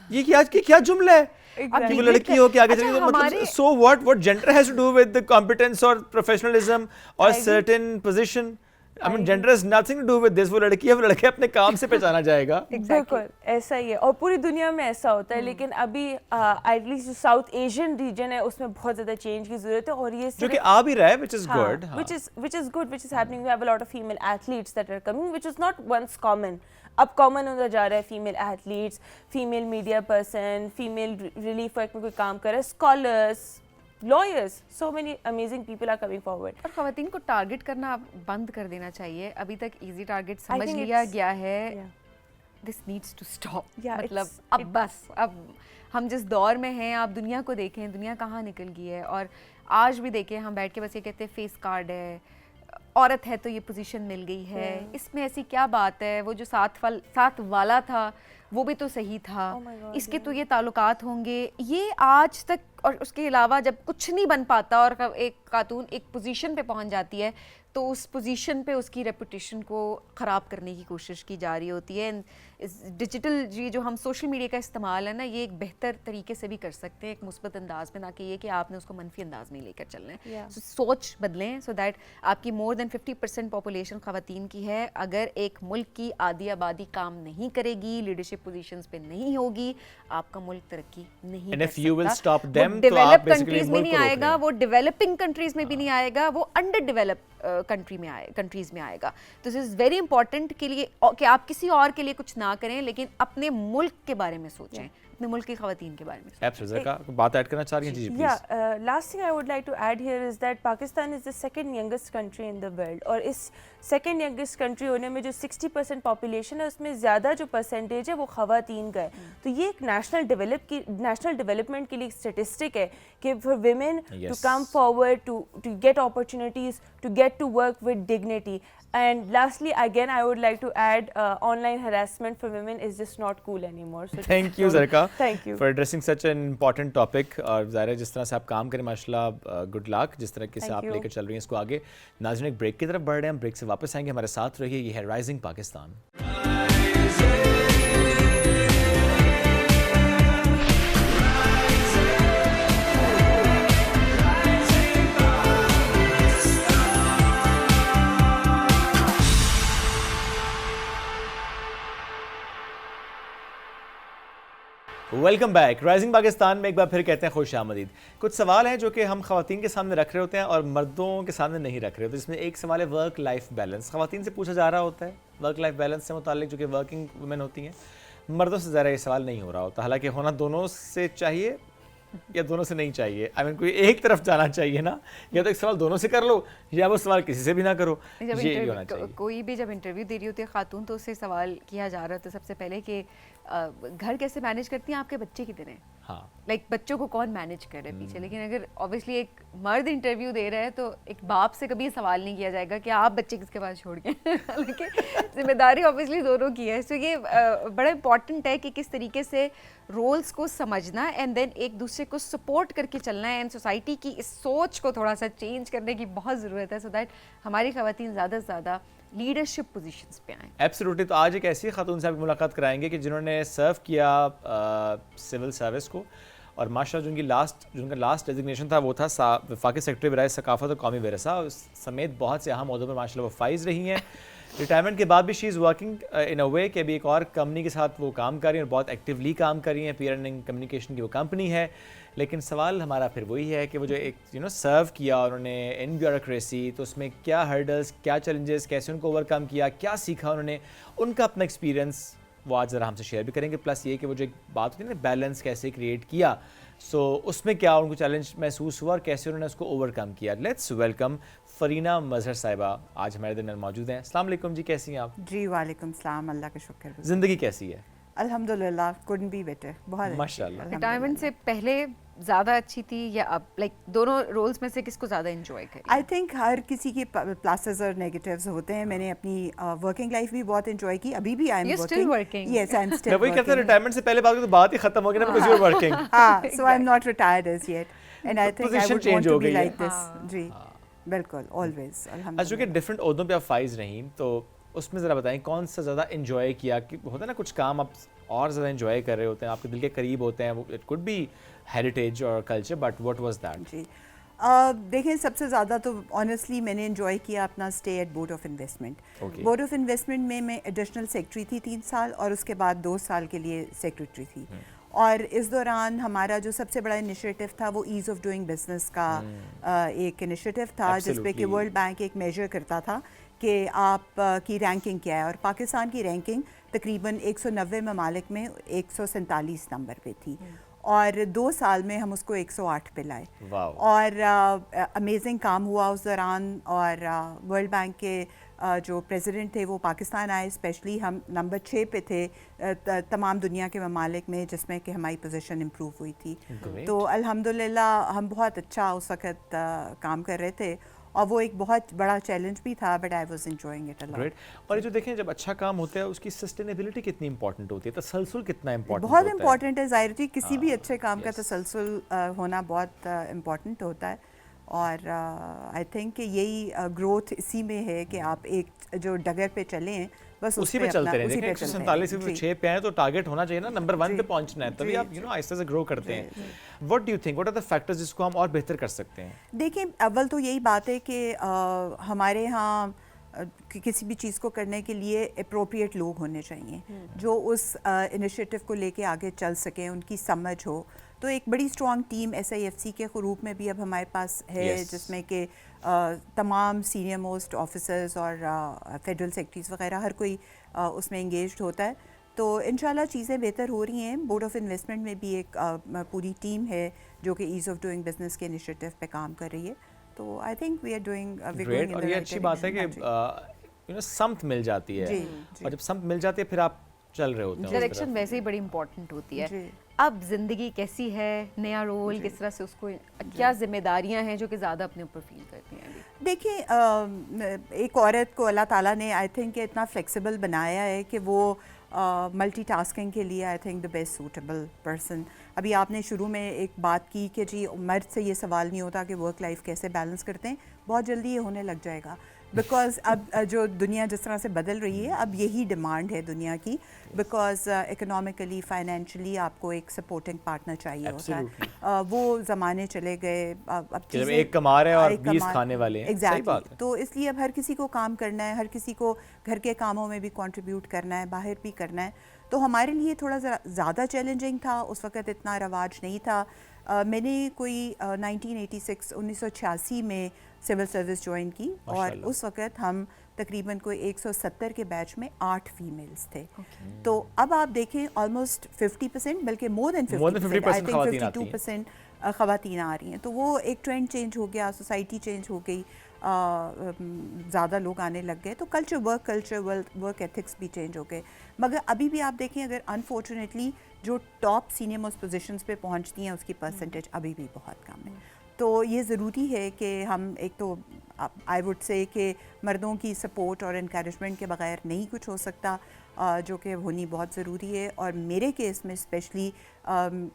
یہ کیا جملہ ہے, وہ لڑکی ہو کے آگے چلی گئی, مطلب so what gender has to do with competence اور پروفیشنلزم اور certain position. I mean gender has nothing to do with this. وہ لڑکی ہے, وہ لڑکے اپنے کام سے پہچانا جائے گا. بالکل ایسا ہی ہے, اور پوری دنیا میں ایسا ہوتا ہے, لیکن ابھی ایٹ لیسٹ جو ساؤتھ ایشین ریجن ہے اس میں بہت زیادہ چینج کی ضرورت ہے, اور یہ جو کہ آ بھی رہا ہے, which is good. which is happening. We have a lot of female athletes that are coming, which is not once common. اب کامن ہوتا جا رہا ہے, female athletes, female media person, female relief work میں کوئی کام کر رہا ہے, scholars, lawyers, so many amazing people are coming forward. اور خواتین کو ٹارگٹ کرنا بند کر دینا چاہیے. ابھی تک ایزی ٹارگٹ سمجھ لیا گیا ہے, this needs to stop. مطلب اب بس, اب ہم جس دور میں ہیں, آپ دنیا کو دیکھیں, دنیا کہاں نکل گئی ہے. اور آج بھی دیکھیں, ہم بیٹھ کے بس یہ کہتے ہیں فیس کارڈ ہے, عورت ہے تو یہ پوزیشن مل گئی ہے. اس میں ایسی کیا بات ہے, وہ جو ساتھ والا تھا وہ بھی تو صحیح تھا, اس کے تو یہ تعلقات ہوں گے. یہ آج تک, اور اس کے علاوہ جب کچھ نہیں بن پاتا اور ایک خاتون ایک پوزیشن پہ پہنچ جاتی ہے تو اس پوزیشن پہ اس کی ریپوٹیشن کو خراب کرنے کی کوشش کی جا رہی ہوتی ہے. ڈیجیٹل جو ہم سوشل میڈیا کا استعمال ہے نا, یہ ایک بہتر طریقے سے بھی کر سکتے ہیں, ایک مثبت انداز میں, نہ کہ یہ کہ آپ نے اس کو منفی انداز میں لے کر چلنا ہے. سوچ بدلیں سو دیٹ آپ کی مور دین 50% پاپولیشن خواتین کی ہے. اگر ایک ملک کی آدھی آبادی کام نہیں کرے گی, لیڈرشپ پوزیشنز پہ نہیں ہوگی, آپ کا ملک ترقی نہیں کر سکتا. وہ ڈیولپ کنٹریز میں نہیں آئے گا, وہ ڈیولپنگ کنٹریز میں بھی نہیں آئے گا, وہ انڈر ڈیولپ کنٹریز میں آئے گا. تو دس از ویری امپورٹنٹ کے لیے کہ آپ کسی اور کے لیے کچھ نہ کریں, لیکن اپنے ملک کے بارے میں سوچیں, اپنے ملک کی خواتین کے بارے میں. بات ایڈ کرنا چاہ رہی ہیں جی please. Last thing I would like to add here is that Pakistan is the second youngest country in the world, اور اس سیکنڈ ینگسٹ کنٹری ہونے میں جو 60% پاپولیشن ہے اس میں زیادہ جو پرسنٹیج ہے وہ خواتین کا ہے. تو یہ ایک نیشنل ڈیولپمنٹ کے لیے اسٹیٹسٹک ہے کہ for women to come forward, to get opportunities, to get to work with dignity. And lastly, again, I would like to add online harassment for women is just not cool anymore. So thank you, Zarqa. Thank you. for addressing such an important topic. اور ظاہر ہے جس طرح سے آپ کام کریں ماشاءاللہ good luck جس طرح سے آپ لے کر چل رہی ہیں اس کو آگے. ناظرین ایک بریک کی طرف بڑھ رہے ہیں, ہم بریک سے واپس آئیں گے, ہمارے ساتھ رہیے. یہ ہے rising Pakistan. Welcome back. Rising Pakistan میں ایک بار پھر کہتے ہیں خوش آمدید. کچھ سوال ہیں جو کہ ہم خواتین کے سامنے رکھ رہے ہوتے ہیں اور مردوں کے سامنے نہیں رکھ رہے ہوتے. جس میں ایک سوال ہے ورک لائف بیلنس. خواتین سے پوچھا جا رہا ہوتا ہے ورک لائف بیلنس سے متعلق, جو کہ ورکنگ وومن ہوتی ہیں. مردوں سے ذرا یہ سوال نہیں ہو رہا ہوتا, حالانکہ ہونا دونوں سے چاہیے یا دونوں سے نہیں چاہیے. کوئی ایک طرف جانا چاہیے نا, یا تو ایک سوال دونوں سے کر لو یا وہ سوال کسی سے بھی نہ کرو. یہ ہونا چاہیے. کوئی بھی جب انٹرویو دے رہی ہوتی ہے خاتون تو اس سے سوال کیا جا رہا تھا سب سے پہلے کہ گھر کیسے مینیج کرتی ہیں, آپ کے بچے کتنے ہیں, ہاں لائک بچوں کو کون مینیج کر رہا ہے پیچھے. لیکن اگر اوبیسلی ایک مرد انٹرویو دے رہا ہے تو ایک باپ سے کبھی یہ سوال نہیں کیا جائے گا کہ آپ بچے کس کے پاس چھوڑ گئے. حالانکہ ذمہ داری اوبیسلی دونوں کی ہے. تو یہ بڑا امپورٹنٹ ہے کہ کس طریقے سے رولس کو سمجھنا اینڈ دین ایک دوسرے کو سپورٹ کر کے چلنا ہے. اینڈ سوسائٹی کی اس سوچ کو تھوڑا سا چینج کرنے کی بہت ضرورت ہے سو دیٹ ہماری خواتین زیادہ سے زیادہ لیڈرشپ پوزیشنز پہ آئیں. ایبسلیوٹلی. تو آج ایک ایسی خاتون سے آپ کی ملاقات کرائیں گے کہ جنہوں نے سرو کیا سول سروس کو, اور ماشاء اللہ جن کا لاسٹ ڈیزگنیشن تھا وہ تھا وفاقی سیکرٹری برائے ثقافت اور قومی ورثہ سمیت بہت سے اہم عہدوں پر ماشاء اللہ وہ فائز رہی ہیں. ریٹائرمنٹ کے بعد بھی شی از ورکنگ ان اے وے کہ ابھی ایک اور کمپنی کے ساتھ وہ کام کر رہی ہیں اور بہت ایکٹیولی کام کر رہی ہیں. پی ارننگ کمیونیکیشن کی وہ کمپنی ہے. لیکن سوال ہمارا پھر وہی ہے کہ وہ جو ایک سرو کیا انہوں نے ان بیوروکریسی, تو اس میں کیا ہرڈلس, کیا چیلنجز, کیسے ان کو اوور کم کیا, کیا سیکھا انہوں نے, ان کا اپنا ایکسپیرینس وہ آج ذرا ہم سے شیئر بھی کریں گے. پلس یہ کہ وہ جو ایک بات ہوتی ہے نا بیلنس کیسے کریٹ کیا, سو اس میں کیا ان کو چیلنج محسوس ہوا اور کیسے انہوں نے اس کو اوور کم کیا. لیٹس ویلکم فرینہ مظہر صاحبہ آج ہمارے درمیان موجود ہیں. السلام علیکم جی, کیسی ہیں آپ؟ جی وعلیکم السلام, اللہ کا شکر. زندگی کیسی ہے؟ الحمدللہ couldn't be better, بہت ماشاء اللہ. ریٹائرمنٹ سے پہلے زیادہ اچھی تھی یا اب, لائک دونوں رولز میں سے کس کو زیادہ انجوائے کری؟ آئی تھنک ہر کسی کے پلسز اور نیگیٹیوز ہوتے ہیں. میں نے اپنی ورکنگ لائف بھی بہت انجوائے کی, ابھی بھی I am working. Yes I am still. میں وہی کہتا ہوں ریٹائرمنٹ سے پہلے بات تو بات ہی ختم ہو گئی نا, بیکاز یو آر ورکنگ. ہاں, so I am not retired as yet and I think I would want to be like this. جی بالکل, آلویز الحمدللہ. چونکہ ڈفرینٹ عہدوں پہ آپ فائز رہیں, تو اس میں ذرا بتائیں کون سا زیادہ انجوائے کیا. ہوتا ہے نا کچھ کام آپ اور زیادہ انجوائے کر رہے ہوتے ہیں, آپ کے دل کے قریب ہوتے ہیں, وہ اٹ کوڈ بی ہیریٹیج اور culture, but what was that? جی دیکھیں, سب سے زیادہ تو آنیسٹلی میں نے انجوائے کیا اپنا stay at board of investment. Board of investment میں ایڈیشنل سیکرٹری تھی 3 سال, اور اس کے بعد 2 سال کے لیے سیکرٹری تھی. اور اس دوران ہمارا جو سب سے بڑا انیشیٹو تھا وہ ایز آف ڈوئنگ بزنس کا ایک انیشیٹو تھا, جس پہ کہ ورلڈ بینک ایک میجر کرتا تھا کہ آپ کی رینکنگ کیا ہے, اور پاکستان کی رینکنگ تقریباً 190 ممالک میں 147 نمبر پہ تھی, اور 2 سال میں ہم اس کو 108 پہ لائے. اور امیزنگ کام ہوا اس دوران. اور ورلڈ بینک کے جو پریزیڈنٹ تھے وہ پاکستان آئے, اسپیشلی ہم نمبر 6 پہ تھے تمام دنیا کے ممالک میں, جس میں کہ ہماری پوزیشن امپروو ہوئی تھی. تو الحمدللہ ہم بہت اچھا اس وقت کام کر رہے تھے, اور وہ ایک بہت بڑا چیلنج بھی تھا, but I was enjoying it a lot. Great. اور یہ جو دیکھیں جب اچھا کام ہوتا ہے اس کی سسٹینیبلٹی کتنی امپورٹنٹ ہوتی ہے, تسلسل کتنا امپورٹنٹ بہت امپورٹنٹ ہے. ظاہر تھی کسی بھی اچھے کام کا تسلسل ہونا بہت امپورٹنٹ ہوتا ہے, اور آئی تھنک کہ یہی گروتھ اسی میں ہے کہ آپ ایک جو ڈگر پہ چلیں ہیں بس اسی پہ چلتے رہیں. دیکھیں 147 سے 6 پہ ہیں تو ٹارگیٹ ہونا چاہیے نا, نمبر 1 پہ پہنچنا ہے, تبھی آپ آہستہ سے گرو کرتے ہیں. What do you think what are the factors جس کو ہم اور بہتر کر سکتے ہیں؟ دیکھیں, اول تو یہی بات ہے کہ ہمارے ہاں کسی بھی چیز کو کرنے کے لیے اپروپریٹ لوگ ہونے چاہیے جو اس انیشیٹو کو لے کے آگے چل سکیں, ان کی سمجھ ہو. تو ایک بڑی اسٹرانگ ٹیم SIFC کے روپ میں بھی اب ہمارے پاس ہے, جس میں کہ تمام سینئر موسٹ آفیسرز اور فیڈرل سیکرٹریز وغیرہ ہر کوئی اس میں انگیجڈ ہوتا ہے. تو انشاءاللہ چیزیں بہتر ہو رہی ہیں. بورڈ آف انویسٹمنٹ میں بھی ایک پوری ٹیم ہے جو کہ ایز آف ڈوئنگ بزنس کے انیشیٹو پہ کام کر رہی ہے. تو I think we are doing great. اور یہ اچھی بات ہے کہ سمت مل جاتی ہے, اور جب سمت مل جاتی ہے پھر آپ چل رہے ہوتے ہیں. ڈائریکشن ویسے ہی بڑی امپورٹنٹ ہوتی ہے. اب زندگی کیسی ہے, نیا رول کس طرح سے, اس کو کیا ذمہ داریاں ہیں جو کہ زیادہ اپنے اوپر فیل کرتی ہیں؟ دیکھیں, ایک عورت کو اللہ تعالیٰ نے آئی تھنک اتنا فلیکسیبل بنایا ہے کہ وہ ملٹی ٹاسکنگ کے لیے I think the best suitable person. ابھی آپ نے شروع میں ایک بات کی کہ جی مرد سے یہ سوال نہیں ہوتا کہ ورک لائف کیسے بیلنس کرتے ہیں, بہت جلدی یہ ہونے لگ جائے گا, بیکاز اب جو دنیا جس طرح سے بدل رہی ہے اب یہی ڈیمانڈ ہے دنیا کی, بیکاز اکنامکلی فائنینشلی آپ کو ایک سپورٹنگ پارٹنر چاہیے ہوتا ہے. وہ زمانے چلے گئے, اب چیزیں ایک کما رہے ہیں اور 20 کھانے والے ہیں. ایگزیکٹلی. تو اس لیے اب ہر کسی کو کام کرنا ہے, ہر کسی کو گھر کے کاموں میں بھی کنٹریبیوٹ کرنا ہے, باہر بھی کرنا ہے. تو ہمارے لیے تھوڑا زیادہ چیلنجنگ تھا, اس وقت اتنا رواج نہیں تھا. میں نے کوئی 1986 میں سول سروس جوائن کی, اور اس وقت ہم تقریباً کوئی 170 کے بیچ میں 8 فیمیلز تھے. تو اب آپ دیکھیں آلموسٹ 50%, بلکہ مور دین 50%, آئی تھنک 52% خواتین آ رہی ہیں. تو وہ ایک ٹرینڈ چینج ہو گیا, سوسائٹی چینج ہو گئی, زیادہ لوگ آنے لگ گئے, تو کلچر ورک ایتھکس بھی چینج ہو گئے. مگر ابھی بھی آپ دیکھیں, اگر انفارچونیٹلی جو ٹاپ سینئر موسٹ پوزیشنز پہ پہنچتی ہیں اس کی پرسنٹیج ابھی بھی بہت کم ہے. تو یہ ضروری ہے کہ ہم ایک تو آئی وڈ سے کہ مردوں کی سپورٹ اور انکریجمنٹ کے بغیر نہیں کچھ ہو سکتا, جو کہ ہونی بہت ضروری ہے. اور میرے کیس میں اسپیشلی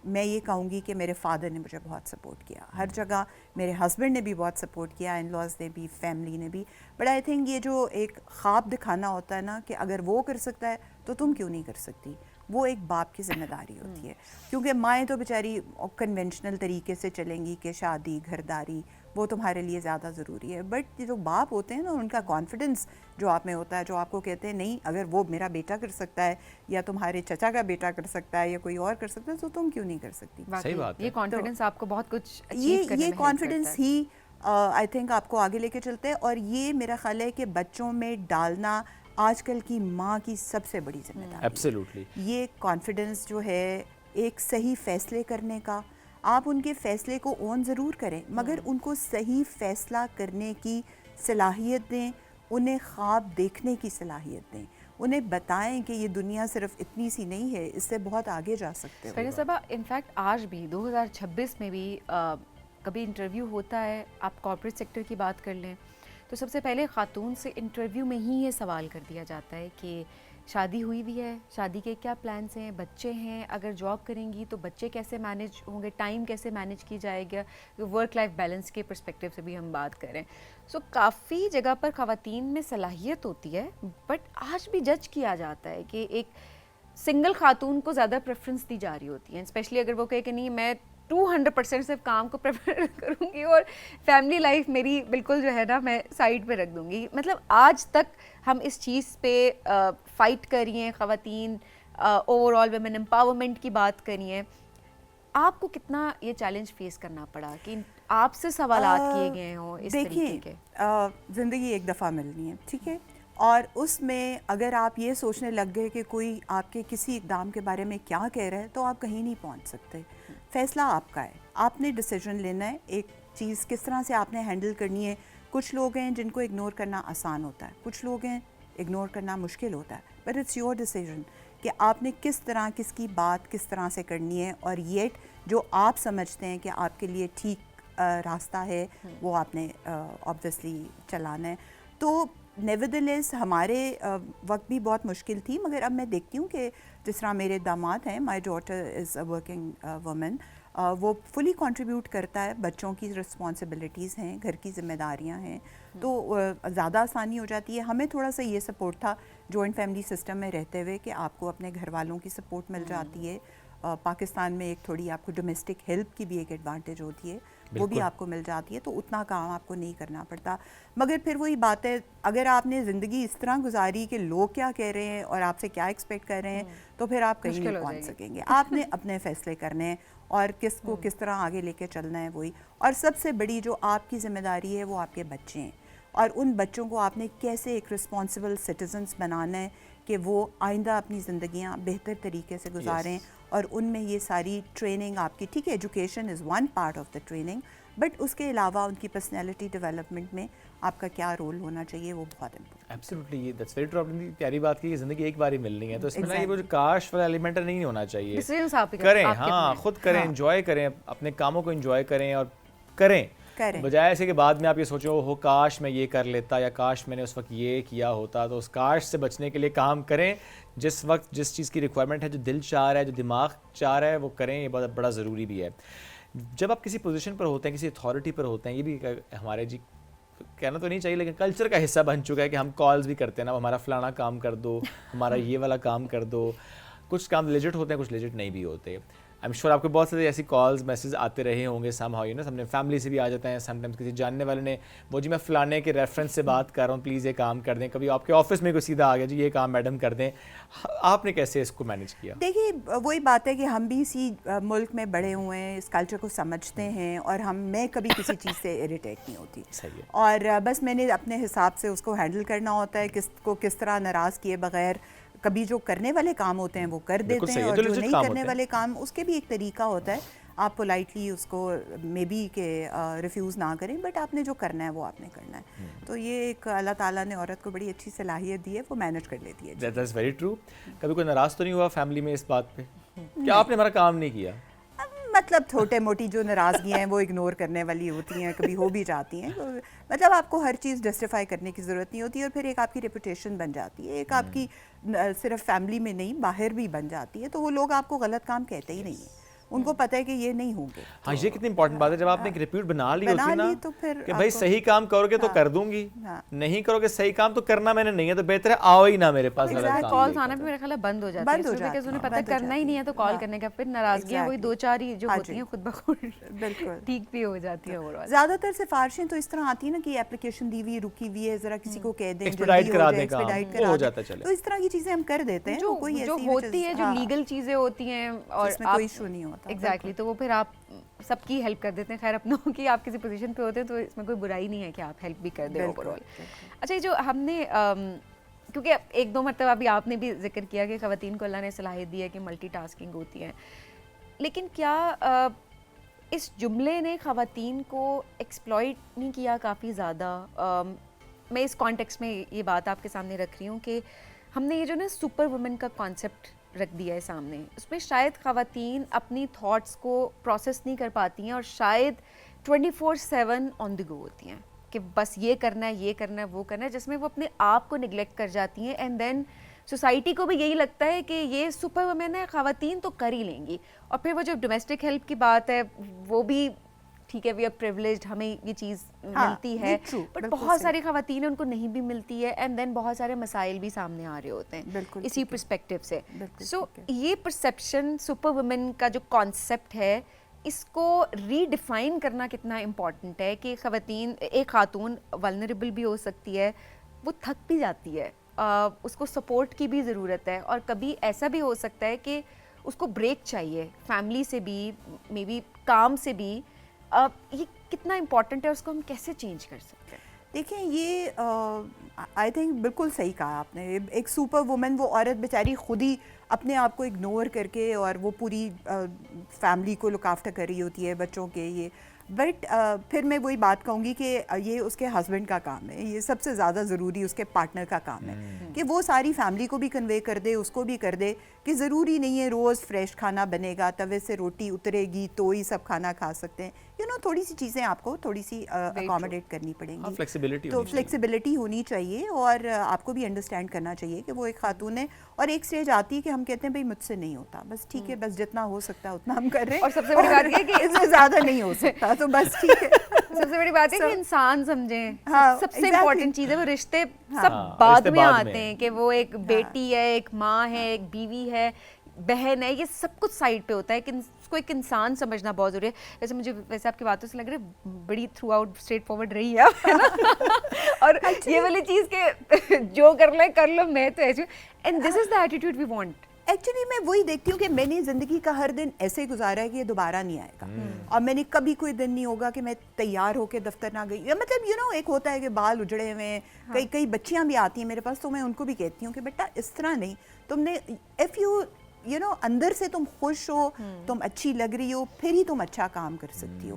میں یہ کہوں گی کہ میرے فادر نے مجھے بہت سپورٹ کیا ہر جگہ, میرے ہسبینڈ نے بھی بہت سپورٹ کیا, ان لاز نے بھی, فیملی نے بھی. بٹ آئی تھنک یہ جو ایک خواب دکھانا ہوتا ہے نا کہ اگر وہ کر سکتا ہے تو تم کیوں نہیں کر سکتی, وہ ایک باپ کی ذمہ داری ہوتی ہے. کیونکہ مائیں تو بیچاری کنونشنل طریقے سے چلیں گی کہ شادی گھرداری وہ تمہارے لیے زیادہ ضروری ہے. بٹ جو باپ ہوتے ہیں نا, ان کا کانفیڈنس جو آپ میں ہوتا ہے, جو آپ کو کہتے ہیں نہیں اگر وہ میرا بیٹا کر سکتا ہے یا تمہارے چچا کا بیٹا کر سکتا ہے یا کوئی اور کر سکتا ہے, تو تم کیوں نہیں کر سکتی. صحیح بات ہے. یہ کانفیڈنس آپ کو بہت کچھ اچیو کرنے میں یہ کانفیڈنس ہی آئی تھنک آپ کو آگے لے کے چلتے ہیں. اور یہ میرا خیال ہے کہ بچوں میں ڈالنا آج کل کی ماں کی سب سے بڑی ذمہ داری ہے. ایبسلیوٹلی. یہ کانفیڈنس جو ہے ایک صحیح فیصلے کرنے کا, آپ ان کے فیصلے کو اون ضرور کریں مگر ان کو صحیح فیصلہ کرنے کی صلاحیت دیں, انہیں خواب دیکھنے کی صلاحیت دیں, انہیں بتائیں کہ یہ دنیا صرف اتنی سی نہیں ہے, اس سے بہت آگے جا سکتے ہو. فریہ صاحبہ, انفیکٹ آج بھی 2026 میں بھی کبھی انٹرویو ہوتا ہے, آپ کارپوریٹ سیکٹر کی بات کر لیں تو سب سے پہلے خاتون سے انٹرویو میں ہی یہ سوال کر دیا جاتا ہے کہ شادی ہوئی بھی ہے, شادی کے کیا پلانس ہیں, بچے ہیں, اگر جاب کریں گی تو بچے کیسے مینیج ہوں گے, ٹائم کیسے مینیج کی جائے گا, ورک لائف بیلنس کے پرسپیکٹیو سے بھی ہم بات کریں. سو کافی جگہ پر خواتین میں صلاحیت ہوتی ہے, بٹ آج بھی جج کیا جاتا ہے کہ ایک سنگل خاتون کو زیادہ پریفرنس دی جا رہی ہوتی ہے, اسپیشلی اگر وہ کہے کہ نہیں میں 200% صرف کام کو پریفر کروں گی اور فیملی لائف میری بالکل جو ہے نا میں سائڈ پہ رکھ دوں گی. مطلب آج تک ہم اس چیز پہ فائٹ کر رہی ہیں خواتین, اوور آل ویمن امپاورمنٹ کی بات کر رہی ہیں. آپ کو کتنا یہ چیلنج فیس کرنا پڑا کہ آپ سے سوالات کیے گئے ہوں اس طریقے کے؟ زندگی ایک دفعہ ملنی ہے, ٹھیک ہے, اور اس میں اگر آپ یہ سوچنے لگ گئے کہ کوئی آپ کے کسی اقدام کے بارے میں کیا کہہ رہا ہے تو آپ کہیں نہیں پہنچ سکتے. فیصلہ آپ کا ہے, آپ نے ڈیسیجن لینا ہے, ایک چیز کس طرح سے آپ نے ہینڈل کرنی ہے. کچھ لوگ ہیں جن کو اگنور کرنا آسان ہوتا ہے, کچھ لوگ ہیں اگنور کرنا مشکل ہوتا ہے, بٹ اٹس یور ڈیسیجن کہ آپ نے کس طرح کس کی بات کس طرح سے کرنی ہے, اور یٹ جو آپ سمجھتے ہیں کہ آپ کے لیے ٹھیک راستہ ہے وہ آپ نے آبویسلی چلانا ہے. تو نیورتھلیس ہمارے وقت بھی بہت مشکل تھی, مگر اب میں دیکھتی ہوں کہ جس طرح میرے داماد ہیں, my daughter is a working woman, وہ فلی کنٹریبیوٹ کرتا ہے, بچوں کی رسپانسبلٹیز ہیں, گھر کی ذمہ داریاں ہیں, تو زیادہ آسانی ہو جاتی ہے. ہمیں تھوڑا سا یہ سپورٹ تھا جوائنٹ فیملی سسٹم میں رہتے ہوئے کہ آپ کو اپنے گھر والوں کی سپورٹ مل جاتی ہے. پاکستان میں ایک تھوڑی آپ کو ڈومیسٹک ہیلپ کی بھی ایک ایڈوانٹیج ہوتی ہے, وہ بھی آپ کو مل جاتی ہے, تو اتنا کام آپ کو نہیں کرنا پڑتا. مگر پھر وہی بات ہے, اگر آپ نے زندگی اس طرح گزاری کہ لوگ کیا کہہ رہے ہیں اور آپ سے کیا ایکسپیکٹ کر رہے ہیں, تو پھر آپ کہیں نہیں پہنچ سکیں گے. آپ نے اپنے فیصلے کرنے ہیں اور کس کو کس طرح آگے لے کے چلنا ہے وہی. اور سب سے بڑی جو آپ کی ذمہ داری ہے وہ آپ کے بچے ہیں, اور ان بچوں کو آپ نے کیسے ایک رسپانسبل سٹیزنس بنانا ہے کہ وہ آئندہ اپنی زندگیاں بہتر طریقے سے گزاریں. اور ان میں یہ ساری ٹریننگ آپ کی, ٹھیک ہے, education is one part of the training, but اس کے علاوہ ان کی پرسنالٹی ڈیولپمنٹ میں آپ کا کیا رول ہونا چاہیے وہ بہت important. Absolutely, that's very true. اپنی پیاری بات کی کہ زندگی ایک بار ہی ملنی ہے, تو اس میں نا یہ وہ کاش والا ایلیمنٹ نہیں ہونا چاہیے. کریں, ہاں خود کریں, انجوائے کریں, اپنے کاموں کو انجوائے کریں اور کریں. کریں. بجائے ایسے کہ بعد میں آپ یہ سوچیں ہو کاش میں یہ کر لیتا یا کاش میں نے اس وقت یہ کیا ہوتا. تو اس کاش سے بچنے کے لیے کام کریں, جس وقت جس چیز کی ریکوائرمنٹ ہے, جو دل چاہ رہا ہے, جو دماغ چاہ رہا ہے, وہ کریں. یہ بہت بڑا ضروری بھی ہے. جب آپ کسی پوزیشن پر ہوتے ہیں, کسی اتھارٹی پر ہوتے ہیں, یہ بھی ہمارے جی کہنا تو نہیں چاہیے لیکن کلچر کا حصہ بن چکا ہے کہ ہم کالز بھی کرتے ہیں نا, ہمارا فلانا کام کر دو, ہمارا یہ والا کام کر دو. کچھ کام لیجٹ ہوتے ہیں, کچھ لیجٹ نہیں بھی ہوتے. آئی ایم شیور آپ کو بہت سارے ایسی کالز میسیج آتے رہے ہوں گے سم ہاؤ, یو نو, ہم نے فیملی سے بھی آ جاتے ہیں, سم ٹائمز کسی جاننے والے نے, وہ جی میں فلانے کے ریفرنس سے بات کر رہا ہوں, پلیز یہ کام کر دیں. کبھی آپ کے آفس میں کوئی سیدھا آ گیا, جی یہ کام میڈم کر دیں. آپ نے کیسے اس کو مینیج کیا؟ دیکھیے وہی بات ہے کہ ہم بھی اسی ملک میں بڑے ہوئے ہیں, اس کلچر کو سمجھتے ہیں, اور میں کبھی کسی چیز سے اریٹیٹ نہیں ہوتی. اور بس میں نے اپنے حساب سے اس کو ہینڈل کرنا ہوتا ہے, کس کو کس طرح ناراض کیے بغیر. کبھی جو کرنے والے کام ہوتے ہیں وہ کر دیتے ہیں, اور جو نہیں کرنے والے کام اس کے بھی ایک طریقہ ہوتا ہے. آپ پولائٹلی اس کو مے بی کہ ریفیوز نہ کریں, بٹ آپ نے جو کرنا ہے وہ آپ نے کرنا ہے. تو یہ ایک اللہ تعالیٰ نے عورت کو بڑی اچھی صلاحیت دی ہے, وہ مینیج کر لیتی ہے. That is very true. کبھی کوئی ناراض تو نہیں ہوا فیملی میں اس بات پہ کہ آپ نے ہمارا کام نہیں کیا؟ مطلب چھوٹے موٹی جو ناراضگیاں ہیں وہ اگنور کرنے والی ہوتی ہیں, کبھی ہو بھی جاتی ہیں. مطلب آپ کو ہر چیز جسٹیفائی کرنے کی ضرورت نہیں ہوتی, اور پھر ایک آپ کی ریپوٹیشن بن جاتی ہے, ایک آپ کی صرف فیملی میں نہیں باہر بھی بن جاتی ہے. تو وہ لوگ آپ کو غلط کام کہتے ہی نہیں ہیں, ان کو پتہ ہے کہ یہ نہیں ہوں گے. ہاں یہ کتنی امپورٹنٹ بات ہے, جب آپ نے ایک ریپیوٹ بنا لی ہوتی ہے نا کہ بھائی صحیح کام کرو گے تو کر دوں گی, نہیں کرو گے صحیح کام تو کرنا میں نے نہیں ہے, تو بہتر ہے آؤ ہی نہ میرے پاس. کالز آنا بھی میرا خیال ہے بند ہو جاتی ہے, بیکاز انہیں پتہ کرنا ہی نہیں ہے تو کال کرنے کا, پھر ناراضگیاں وہی دو چار ہی جو ہوتی ہیں خود بخود بالکل ٹھیک بھی ہو جاتی ہیں. زیادہ تر سفارشیں تو اس طرح آتی ہیں نا کہ اپلیکیشن دی ہوئی رکی ہوئی ہے, ذرا کسی کو کہہ دیں ایکسپیڈائٹ کرا دیں کام, ہو جاتا چلے. تو اس طرح کی چیزیں ہم کر دیتے ہیں. جو ہوتی ہے, جو لیگل چیزیں ہوتی ہیں, اور اس میں کوئی ایشو نہیں ہوتا. ایگزیکٹلی, تو وہ پھر آپ سب کی ہیلپ کر دیتے ہیں. خیر اپنوں کی آپ کسی پوزیشن پہ ہوتے ہیں تو اس میں کوئی برائی نہیں ہے کہ آپ ہیلپ بھی کر دیں اوور آل. اچھا یہ جو ہم نے, کیونکہ ایک دو مرتبہ ابھی آپ نے بھی ذکر کیا کہ خواتین کو اللہ نے صلاحیت دی ہے کہ ملٹی ٹاسکنگ ہوتی ہے, لیکن کیا اس جملے نے خواتین کو ایکسپلائٹ نہیں کیا کافی زیادہ؟ میں اس کانٹیکس میں یہ بات آپ کے سامنے رکھ رہی ہوں کہ ہم نے یہ جو نا سپر وومن کا کانسیپٹ رکھ دیا ہے سامنے, اس میں شاید خواتین اپنی تھاٹس کو پروسیس نہیں کر پاتی ہیں, اور شاید 24/7 آن دی گو ہوتی ہیں کہ بس یہ کرنا ہے, یہ کرنا ہے, وہ کرنا ہے, جس میں وہ اپنے آپ کو نگلیکٹ کر جاتی ہیں. اینڈ دین سوسائٹی کو بھی یہی لگتا ہے کہ یہ سپر وومن ہے, خواتین تو کر ہی لیں گی. اور پھر وہ جو ڈومیسٹک ہیلپ کی بات ہے وہ بھی ٹھیک ہے, وی آر پریولیجڈ, ہمیں یہ چیز ملتی ہے, بٹ بہت ساری خواتین ان کو نہیں بھی ملتی ہے. اینڈ دین بہت سارے مسائل بھی سامنے آ رہے ہوتے ہیں اسی پرسپیکٹو سے. سو یہ پرسیپشن سپر وومن کا جو کانسیپٹ ہے, اس کو ری ڈیفائن کرنا کتنا امپورٹنٹ ہے کہ خواتین, ایک خاتون ولنریبل بھی ہو سکتی ہے, وہ تھک بھی جاتی ہے, اس کو سپورٹ کی بھی ضرورت ہے, اور کبھی ایسا بھی ہو سکتا ہے کہ اس کو بریک چاہیے فیملی سے بھی, مے بی کام سے بھی. یہ کتنا امپورٹنٹ ہے, اس کو ہم کیسے چینج کر سکتے ہیں؟ دیکھیں یہ آئی تھنک بالکل صحیح کہا آپ نے. ایک سپر وومن, وہ عورت بیچاری خود ہی اپنے آپ کو اگنور کر کے, اور وہ پوری فیملی کو لک آفٹر کر رہی ہوتی ہے, بچوں کے یہ. بٹ پھر میں وہی بات کہوں گی کہ یہ اس کے ہسبینڈ کا کام ہے, یہ سب سے زیادہ ضروری اس کے پارٹنر کا کام ہے کہ وہ ساری فیملی کو بھی کنوے کر دے, اس کو بھی کر دے کہ ضروری نہیں ہے روز فریش کھانا بنے گا, توے سے روٹی اترے گی تو ہی سب کھانا کھا سکتے ہیں. تھوڑی سی چیزیں آپ کو تھوڑی سی اکاموڈیٹ کرنی پڑیں گی, تو فلیکسیبلٹی ہونی چاہیے, اور آپ کو بھی انڈرسٹینڈ کرنا چاہیے کہ وہ ایک خاتون ہے. اور ایک اسٹیج آتی ہے کہ ہم کہتے ہیں بھائی مجھ سے نہیں ہوتا, بس ٹھیک ہے, بس جتنا ہو سکتا ہے اتنا ہم کر رہے ہیں, اور سب سے بڑی بات یہ کہ اس سے زیادہ نہیں ہو سکتا, تو بس ٹھیک ہے. سب سے بڑی بات ہے کہ انسان سمجھیں, سب سے امپورٹنٹ چیز ہے وہ رشتے سب بعد میں آتے ہیں, کہ وہ ایک بیٹی ہے, ایک ماں ہے, ایک بیوی ہے, بہن ہے, یہ سب کچھ سائڈ پہ ہوتا ہے کہ اس کو ایک انسان سمجھنا بہت ضروری ہے. ویسے مجھے ویسے آپ کی باتوں سے لگ رہا ہے بڑی تھرو آؤٹ اسٹریٹ فارورڈ رہی ہے اور یہ والی چیز کہ جو کر لو میں تو ایسے, and this is the attitude we want. Actually میں وہی دیکھتی ہوں کہ میں نے زندگی کا ہر دن ایسے گزارا ہے کہ یہ دوبارہ نہیں آئے گا, اور میں نے کبھی کوئی دن نہیں ہوگا کہ میں تیار ہو کے دفتر نہ گئی. مطلب ایک ہوتا ہے کہ بال اجڑے ہوئے ہیں, کئی بچیاں بھی آتی ہیں میرے پاس, تو میں ان کو بھی کہتی ہوں کہ بیٹا اس طرح نہیں, تم نے اف یو اندر سے تم خوش ہو, تم اچھی لگ رہی ہو, پھر ہی تم اچھا کام کر سکتی ہو.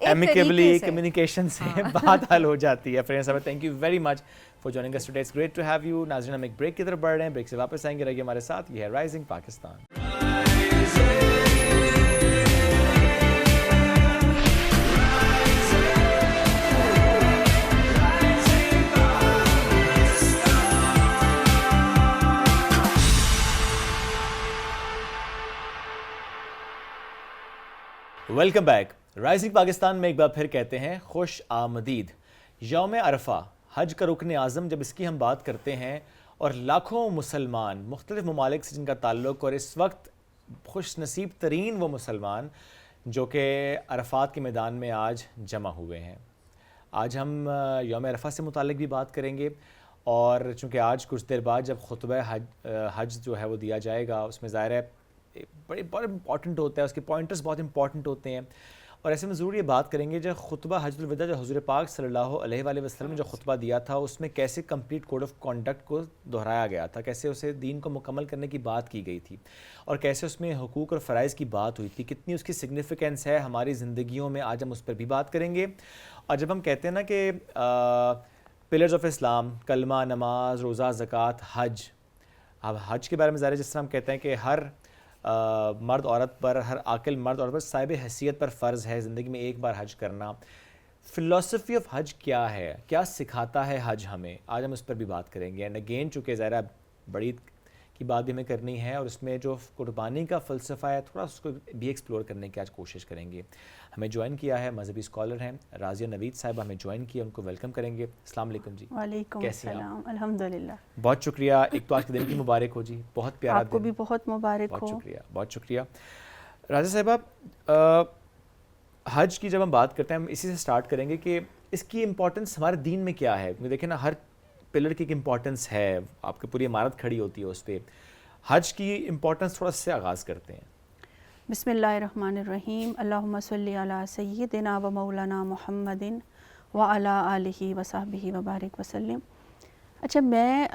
amicably communication سے بات حل ہو جاتی ہے. فرینڈس ہمیں thank you very much for joining us today. It's great to have you. ناظرین ہم ایک بریک کی طرف بڑھ رہے ہیں, بریک سے واپس آئیں گے, رہیے ہمارے ساتھ. یہ ہے rising Pakistan. Welcome back. Rising Pakistan میں ایک بار پھر کہتے ہیں خوش آمدید. یوم عرفہ, حج کا رکن اعظم, جب اس کی ہم بات کرتے ہیں اور لاکھوں مسلمان مختلف ممالک سے جن کا تعلق, اور اس وقت خوش نصیب ترین وہ مسلمان جو کہ عرفات کے میدان میں آج جمع ہوئے ہیں. آج ہم یوم عرفہ سے متعلق بھی بات کریں گے, اور چونکہ آج کچھ دیر بعد جب خطبہ حج جو ہے وہ دیا جائے گا, اس میں ظاہر ہے بڑے بہت امپورٹنٹ ہوتا ہے, اس کے پوائنٹرز بہت امپورٹنٹ ہوتے ہیں, اور ایسے میں ضرور یہ بات کریں گے جب خطبہ حجۃ الوداع جو حضور پاک صلی اللہ علیہ وآلہ وسلم نے جو خطبہ دیا تھا, اس میں کیسے کمپلیٹ کوڈ آف کانڈکٹ کو دہرایا گیا تھا, کیسے اسے دین کو مکمل کرنے کی بات کی گئی تھی, اور کیسے اس میں حقوق اور فرائض کی بات ہوئی تھی, کتنی اس کی سگنیفیکنس ہے ہماری زندگیوں میں. آج ہم اس پر بھی بات کریں گے. اور جب ہم کہتے ہیں نا کہ پلرز آف اسلام, کلمہ, نماز, روزہ, زکوٰۃ, حج, اب حج کے بارے میں ظاہر جس طرح ہم کہتے ہیں کہ ہر مرد عورت پر, ہر عاقل مرد عورت پر صاحب حیثیت پر فرض ہے زندگی میں ایک بار حج کرنا. فلسفی آف حج کیا ہے, کیا سکھاتا ہے حج ہمیں, آج ہم اس پر بھی بات کریں گے. اینڈ اگین چونکہ ظاہر بڑی کی بات بھی ہمیں کرنی ہے, اور اس میں جو قربانی کا فلسفہ ہے تھوڑا اس کو بھی ایکسپلور کرنے کی آج کوشش کریں گے. ہمیں جوائن کیا ہے مذہبی اسکالر ہیں راضیہ نوید صاحبہ, ہمیں جوائن کیا, ان کو ویلکم کریں گے. السلام علیکم جی. وعلیکم السلام. الحمدللہ. بہت شکریہ. ایک تو آج کے دن کی مبارک ہو جی, بہت پیارا آپ کو بھی بہت مبارک ہو. بہت شکریہ, بہت شکریہ. راضیہ صاحبہ, حج کی جب ہم بات کرتے ہیں, ہم اسی سے سٹارٹ کریں گے کہ اس کی امپورٹنس ہمارے دین میں کیا ہے. دیکھیں نا, ہر پلر کی ایک امپورٹنس ہے, آپ کی پوری عمارت کھڑی ہوتی ہے اس پہ. حج کی امپورٹنس تھوڑا سے آغاز کرتے ہیں. بسم اللہ الرحمن الرحیم. اللہم صلی علی سیدنا و مولانا محمد وعلی آلہ وصحبہ وبارک وسلم. اچھا, میں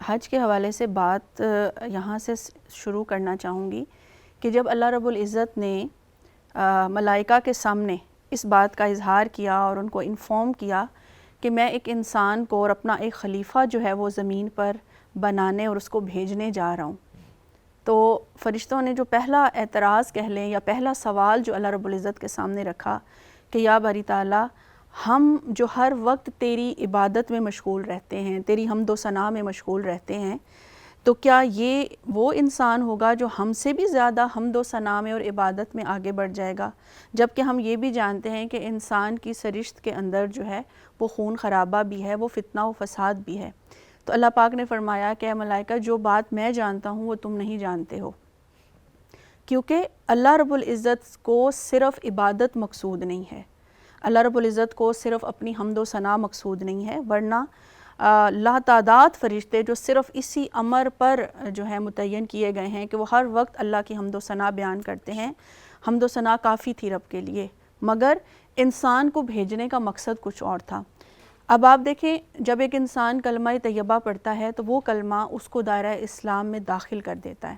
حج کے حوالے سے بات یہاں سے شروع کرنا چاہوں گی کہ جب اللہ رب العزت نے ملائکہ کے سامنے اس بات کا اظہار کیا اور ان کو انفارم کیا کہ میں ایک انسان کو اور اپنا ایک خلیفہ جو ہے وہ زمین پر بنانے اور اس کو بھیجنے جا رہا ہوں, تو فرشتوں نے جو پہلا اعتراض کہہ لیں یا پہلا سوال جو اللہ رب العزت کے سامنے رکھا کہ یا باری تعالیٰ, ہم جو ہر وقت تیری عبادت میں مشغول رہتے ہیں, تیری حمد و ثنا میں مشغول رہتے ہیں, تو کیا یہ وہ انسان ہوگا جو ہم سے بھی زیادہ حمد و ثنا میں اور عبادت میں آگے بڑھ جائے گا, جبکہ ہم یہ بھی جانتے ہیں کہ انسان کی سرشت کے اندر جو ہے وہ خون خرابہ بھی ہے, وہ فتنہ و فساد بھی ہے. تو اللہ پاک نے فرمایا کہ اے ملائکہ, جو بات میں جانتا ہوں وہ تم نہیں جانتے ہو, کیونکہ اللہ رب العزت کو صرف عبادت مقصود نہیں ہے, اللہ رب العزت کو صرف اپنی حمد و ثنا مقصود نہیں ہے, ورنہ لاتعداد فرشتے جو صرف اسی امر پر جو ہے متعین کیے گئے ہیں کہ وہ ہر وقت اللہ کی حمد و ثنا بیان کرتے ہیں. حمد و ثنا کافی تھی رب کے لیے, مگر انسان کو بھیجنے کا مقصد کچھ اور تھا. اب آپ دیکھیں, جب ایک انسان کلمہ طیبہ پڑھتا ہے تو وہ کلمہ اس کو دائرہ اسلام میں داخل کر دیتا ہے.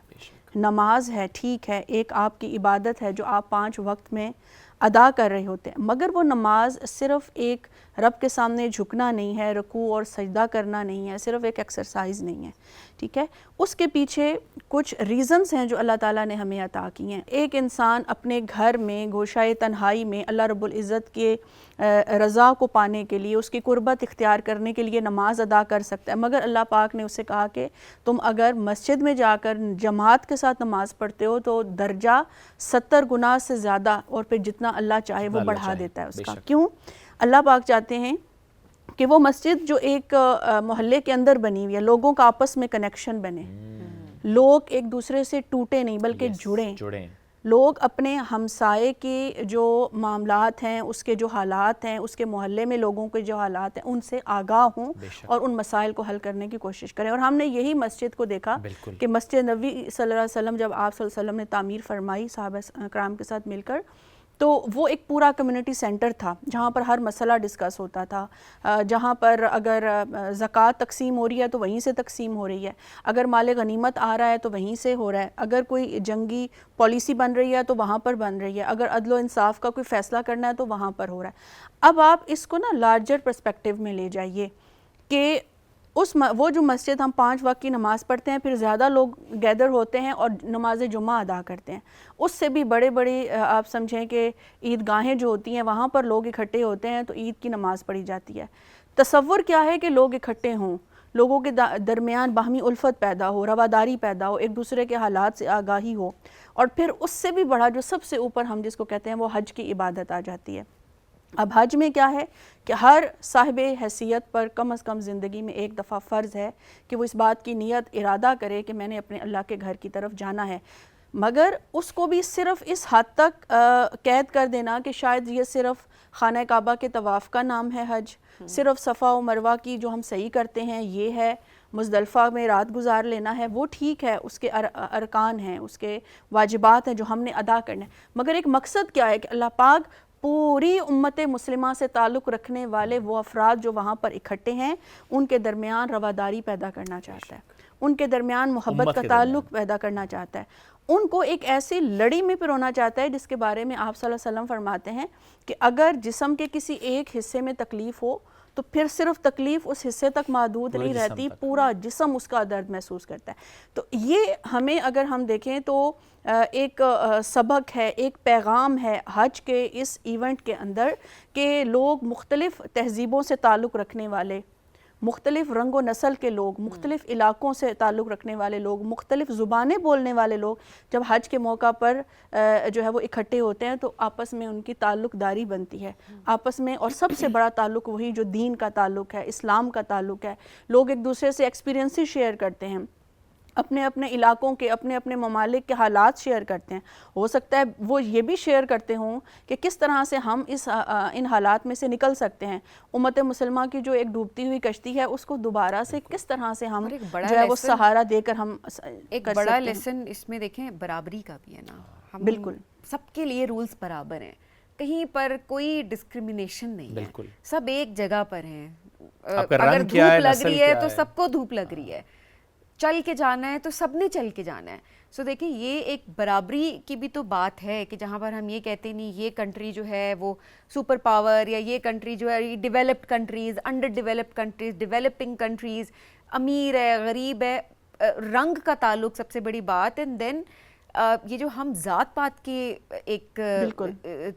نماز ہے, ٹھیک ہے, ایک آپ کی عبادت ہے جو آپ 5 وقت میں ادا کر رہے ہوتے ہیں, مگر وہ نماز صرف ایک رب کے سامنے جھکنا نہیں ہے, رکوع اور سجدہ کرنا نہیں ہے, صرف ایک ایکسرسائز نہیں ہے, ٹھیک ہے. اس کے پیچھے کچھ ریزنز ہیں جو اللہ تعالیٰ نے ہمیں عطا کی ہیں. ایک انسان اپنے گھر میں گوشۂ تنہائی میں اللہ رب العزت کے رضا کو پانے کے لیے, اس کی قربت اختیار کرنے کے لیے نماز ادا کر سکتا ہے, مگر اللہ پاک نے اسے کہا کہ تم اگر مسجد میں جا کر جماعت کے ساتھ نماز پڑھتے ہو تو درجہ 70 گنا سے زیادہ, اور پھر جتنا اللہ چاہے وہ بڑھا دیتا ہے اس کا. کیوں؟ اللہ پاک چاہتے ہیں کہ وہ مسجد جو ایک محلے کے اندر بنی ہوئی ہے, لوگوں کا آپس میں کنیکشن بنے, لوگ ایک دوسرے سے ٹوٹے نہیں بلکہ جڑیں. لوگ اپنے ہمسائے کے جو معاملات ہیں, اس کے جو حالات ہیں, اس کے محلے میں لوگوں کے جو حالات ہیں, ان سے آگاہ ہوں اور ان مسائل کو حل کرنے کی کوشش کریں. اور ہم نے یہی مسجد کو دیکھا کہ مسجد نبوی صلی اللہ علیہ وسلم جب آپ صلی اللہ علیہ وسلم نے تعمیر فرمائی صحابہ کرام کے ساتھ مل کر, تو وہ ایک پورا کمیونٹی سینٹر تھا جہاں پر ہر مسئلہ ڈسکس ہوتا تھا، جہاں پر اگر زکوٰۃ تقسیم ہو رہی ہے تو وہیں سے تقسیم ہو رہی ہے، اگر مال غنیمت آ رہا ہے تو وہیں سے ہو رہا ہے، اگر کوئی جنگی پالیسی بن رہی ہے تو وہاں پر بن رہی ہے، اگر عدل و انصاف کا کوئی فیصلہ کرنا ہے تو وہاں پر ہو رہا ہے۔ اب آپ اس کو نا لارجر پرسپیکٹیو میں لے جائیے کہ وہ جو مسجد ہم 5 وقت کی نماز پڑھتے ہیں، پھر زیادہ لوگ گیدر ہوتے ہیں اور نماز جمعہ ادا کرتے ہیں، اس سے بھی بڑے آپ سمجھیں کہ عید گاہیں جو ہوتی ہیں وہاں پر لوگ اکٹھے ہوتے ہیں تو عید کی نماز پڑھی جاتی ہے۔ تصور کیا ہے کہ لوگ اکٹھے ہوں، لوگوں کے درمیان باہمی الفت پیدا ہو، رواداری پیدا ہو، ایک دوسرے کے حالات سے آگاہی ہو، اور پھر اس سے بھی بڑا جو سب سے اوپر ہم جس کو کہتے ہیں وہ حج کی عبادت آ جاتی ہے۔ اب حج میں کیا ہے کہ ہر صاحب حیثیت پر کم از کم زندگی میں ایک دفعہ فرض ہے کہ وہ اس بات کی نیت ارادہ کرے کہ میں نے اپنے اللہ کے گھر کی طرف جانا ہے، مگر اس کو بھی صرف اس حد تک قید کر دینا کہ شاید یہ صرف خانہ کعبہ کے طواف کا نام ہے حج، صرف صفا و مروہ کی جو ہم صحیح کرتے ہیں یہ ہے، مزدلفہ میں رات گزار لینا ہے، وہ ٹھیک ہے، اس کے ارکان ہیں، اس کے واجبات ہیں جو ہم نے ادا کرنے ہیں، مگر ایک مقصد کیا ہے کہ اللہ پاک پوری امت مسلمہ سے تعلق رکھنے والے وہ افراد جو وہاں پر اکٹھے ہیں ان کے درمیان رواداری پیدا کرنا چاہتا ہے، ان کے درمیان محبت کا تعلق پیدا کرنا چاہتا ہے، ان کو ایک ایسی لڑی میں پرونا چاہتا ہے جس کے بارے میں آپ صلی اللہ علیہ وسلم فرماتے ہیں کہ اگر جسم کے کسی ایک حصے میں تکلیف ہو تو پھر صرف تکلیف اس حصے تک محدود نہیں رہتی، پورا جسم اس کا درد محسوس کرتا ہے۔ تو یہ ہمیں اگر ہم دیکھیں تو ایک سبق ہے، ایک پیغام ہے حج کے اس ایونٹ کے اندر کہ لوگ مختلف تہذیبوں سے تعلق رکھنے والے، مختلف رنگ و نسل کے لوگ، مختلف علاقوں سے تعلق رکھنے والے لوگ، مختلف زبانیں بولنے والے لوگ جب حج کے موقع پر جو ہے وہ اکٹھے ہوتے ہیں تو آپس میں ان کی تعلق داری بنتی ہے آپس میں، اور سب سے بڑا تعلق وہی جو دین کا تعلق ہے، اسلام کا تعلق ہے، لوگ ایک دوسرے سے ایکسپیرینسز شیئر کرتے ہیں، اپنے اپنے علاقوں کے اپنے اپنے ممالک کے حالات شیئر کرتے ہیں، ہو سکتا ہے وہ یہ بھی شیئر کرتے ہوں کہ کس طرح سے ہم ان حالات میں سے نکل سکتے ہیں، امت مسلمہ کی جو ایک ڈوبتی ہوئی کشتی ہے اس کو دوبارہ سے کس طرح سے ہم جو ہے وہ سہارا دے کر ہم ایک بڑا لیسن اس میں دیکھیں برابری کا بھی ہے نا، بالکل سب کے لیے رولز برابر ہیں، کہیں پر کوئی ڈسکریمنیشن نہیں ہے، سب ایک جگہ پر ہیں، اگر دھوپ لگ رہی ہے تو سب کو دھوپ لگ رہی ہے، چل کے جانا ہے تو سب نے چل کے جانا ہے۔ سو دیکھیں یہ ایک برابری کی بھی تو بات ہے کہ جہاں پر ہم یہ کہتے نہیں یہ کنٹری جو ہے وہ سپر پاور، یا یہ کنٹری جو ہے developed countries, under developed countries, developing countries, امیر ہے، غریب ہے، رنگ کا تعلق سب سے بڑی بات، اینڈ دین یہ جو ہم ذات پات کے ایک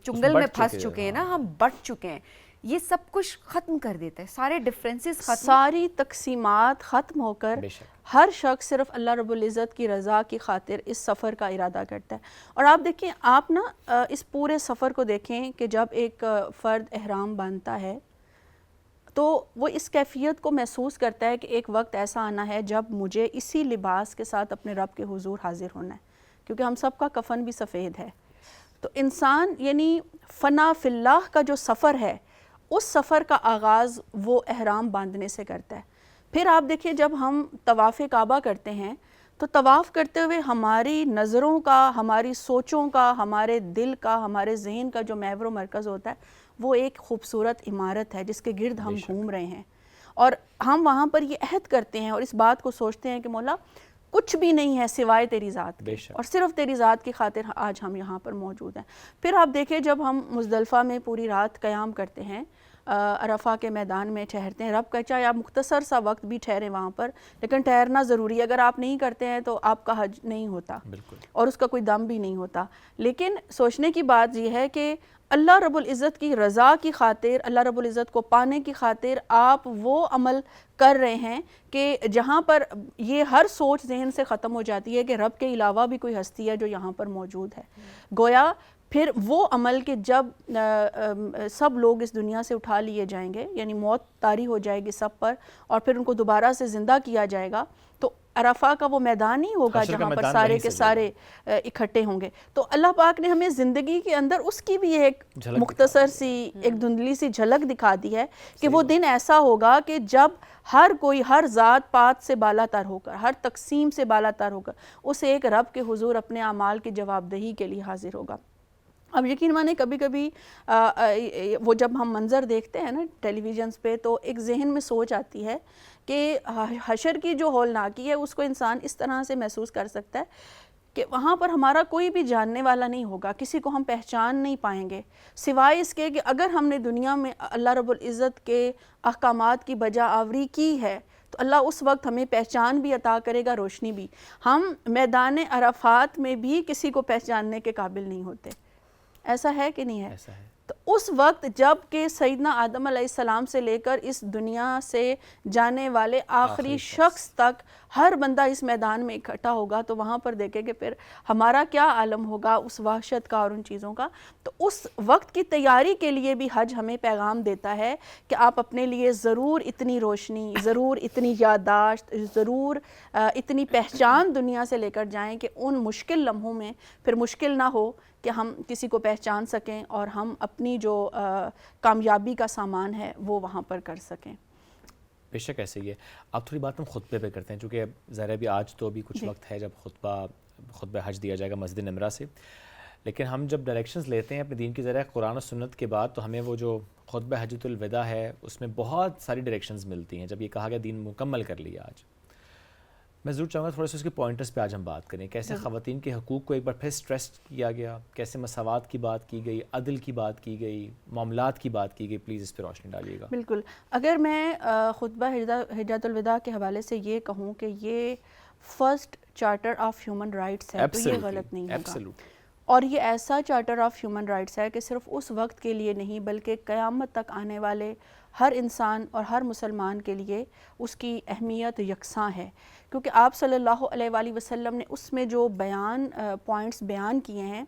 چنگل میں پھنس چکے ہیں نا، ہم بٹ چکے ہیں، یہ سب کچھ ختم کر دیتا ہے، سارے ڈفرینسز ختم، ساری تقسیمات ختم ہو کر ہر شخص صرف اللہ رب العزت کی رضا کی خاطر اس سفر کا ارادہ کرتا ہے۔ اور آپ دیکھیں، آپ نا اس پورے سفر کو دیکھیں کہ جب ایک فرد احرام باندھتا ہے تو وہ اس کیفیت کو محسوس کرتا ہے کہ ایک وقت ایسا آنا ہے جب مجھے اسی لباس کے ساتھ اپنے رب کے حضور حاضر ہونا ہے، کیونکہ ہم سب کا کفن بھی سفید ہے۔ تو انسان یعنی فنا فی اللہ کا جو سفر ہے، اس سفر کا آغاز وہ احرام باندھنے سے کرتا ہے۔ پھر آپ دیکھیں جب ہم طواف کعبہ کرتے ہیں تو طواف کرتے ہوئے ہماری نظروں کا، ہماری سوچوں کا، ہمارے دل کا، ہمارے ذہن کا جو محور و مرکز ہوتا ہے وہ ایک خوبصورت عمارت ہے جس کے گرد ہم گھوم رہے ہیں، اور ہم وہاں پر یہ عہد کرتے ہیں اور اس بات کو سوچتے ہیں کہ مولا کچھ بھی نہیں ہے سوائے تیری ذات کے، اور صرف تیری ذات کی خاطر آج ہم یہاں پر موجود ہیں۔ پھر آپ دیکھیں جب ہم مزدلفہ میں پوری رات قیام کرتے ہیں، عرفہ کے میدان میں ٹھہرتے ہیں، رب کا چاہے آپ مختصر سا وقت بھی ٹھہریں وہاں پر، لیکن ٹھہرنا ضروری ہے، اگر آپ نہیں کرتے ہیں تو آپ کا حج نہیں ہوتا اور اس کا کوئی دم بھی نہیں ہوتا۔ لیکن سوچنے کی بات یہ ہے کہ اللہ رب العزت کی رضا کی خاطر، اللہ رب العزت کو پانے کی خاطر آپ وہ عمل کر رہے ہیں کہ جہاں پر یہ ہر سوچ ذہن سے ختم ہو جاتی ہے کہ رب کے علاوہ بھی کوئی ہستی ہے جو یہاں پر موجود ہے۔ گویا پھر وہ عمل کہ جب سب لوگ اس دنیا سے اٹھا لیے جائیں گے، یعنی موت طاری ہو جائے گی سب پر، اور پھر ان کو دوبارہ سے زندہ کیا جائے گا، تو عرفہ کا وہ میدان ہی ہوگا جہاں پر سارے کے سارے اکٹھے ہوں گے۔ تو اللہ پاک نے ہمیں زندگی کے اندر اس کی بھی ایک مختصر سی ایک دھندلی سی جھلک دکھا دی ہے کہ وہ دن ایسا ہوگا کہ جب ہر کوئی، ہر ذات پات سے بالا تر ہو کر، ہر تقسیم سے بالا تر ہو کر اس ایک رب کے حضور اپنے اعمال کی جواب دہی کے لیے حاضر ہوگا۔ اب یقین مانیں کبھی کبھی وہ جب ہم منظر دیکھتے ہیں نا ٹیلی ویژنز پہ تو ایک ذہن میں سوچ آتی ہے کہ حشر کی جو ہولناکی ہے اس کو انسان اس طرح سے محسوس کر سکتا ہے کہ وہاں پر ہمارا کوئی بھی جاننے والا نہیں ہوگا, کسی کو ہم پہچان نہیں پائیں گے سوائے اس کے کہ اگر ہم نے دنیا میں اللہ رب العزت کے احکامات کی بجا آوری کی ہے تو اللہ اس وقت ہمیں پہچان بھی عطا کرے گا, روشنی بھی. ہم میدان عرفات میں بھی کسی کو پہچاننے کے قابل نہیں ہوتے, ایسا ہے کہ نہیں ہے؟ ایسا ہے. تو اس وقت جب کہ سیدنا آدم علیہ السلام سے لے کر اس دنیا سے جانے والے آخری شخص تک ہر بندہ اس میدان میں اکٹھا ہوگا تو وہاں پر دیکھیں کہ پھر ہمارا کیا عالم ہوگا اس وحشت کا اور ان چیزوں کا. تو اس وقت کی تیاری کے لیے بھی حج ہمیں پیغام دیتا ہے کہ آپ اپنے لیے ضرور اتنی روشنی, ضرور اتنی یادداشت, ضرور اتنی پہچان دنیا سے لے کر جائیں کہ ان مشکل لمحوں میں پھر مشکل نہ ہو کہ ہم کسی کو پہچان سکیں اور ہم اپنی جو کامیابی کا سامان ہے وہ وہاں پر کر سکیں. بے شک ایسے ہی ہے. اب تھوڑی بات ہم خطبے پہ کرتے ہیں چونکہ ظاہر ہے بھی آج تو ابھی کچھ وقت ہے جب خطبہ حج دیا جائے گا مسجد نمرہ سے, لیکن ہم جب ڈائریکشنز لیتے ہیں اپنے دین کی ذرا قرآن و سنت کے بعد تو ہمیں وہ جو خطبہ حجۃ الوداع ہے اس میں بہت ساری ڈائریکشنز ملتی ہیں. جب یہ کہا گیا دین مکمل کر لیا آج, میں ضرور چاہوں گا تھوڑے سے اس کے پوائنٹرز پہ آج ہم بات کریں. کیسے خواتین کے حقوق کو ایک بار پھر سٹریس کیا گیا, کیسے مساوات کی بات کی گئی, عدل کی بات کی گئی, معاملات کی بات کی گئی, پلیز اس پہ روشنی ڈالیے گا. بالکل. اگر میں خطبہ حجۃ الوداع کے حوالے سے یہ کہوں کہ یہ first charter of human rights ہے تو یہ غلط نہیں ہوگا, اور یہ ایسا چارٹر آف ہیومن رائٹس ہے کہ صرف اس وقت کے لیے نہیں بلکہ قیامت تک آنے والے ہر انسان اور ہر مسلمان کے لیے اس کی اہمیت یکساں ہے, کیونکہ آپ صلی اللہ علیہ وآلہ وسلم نے اس میں جو پوائنٹس بیان کیے ہیں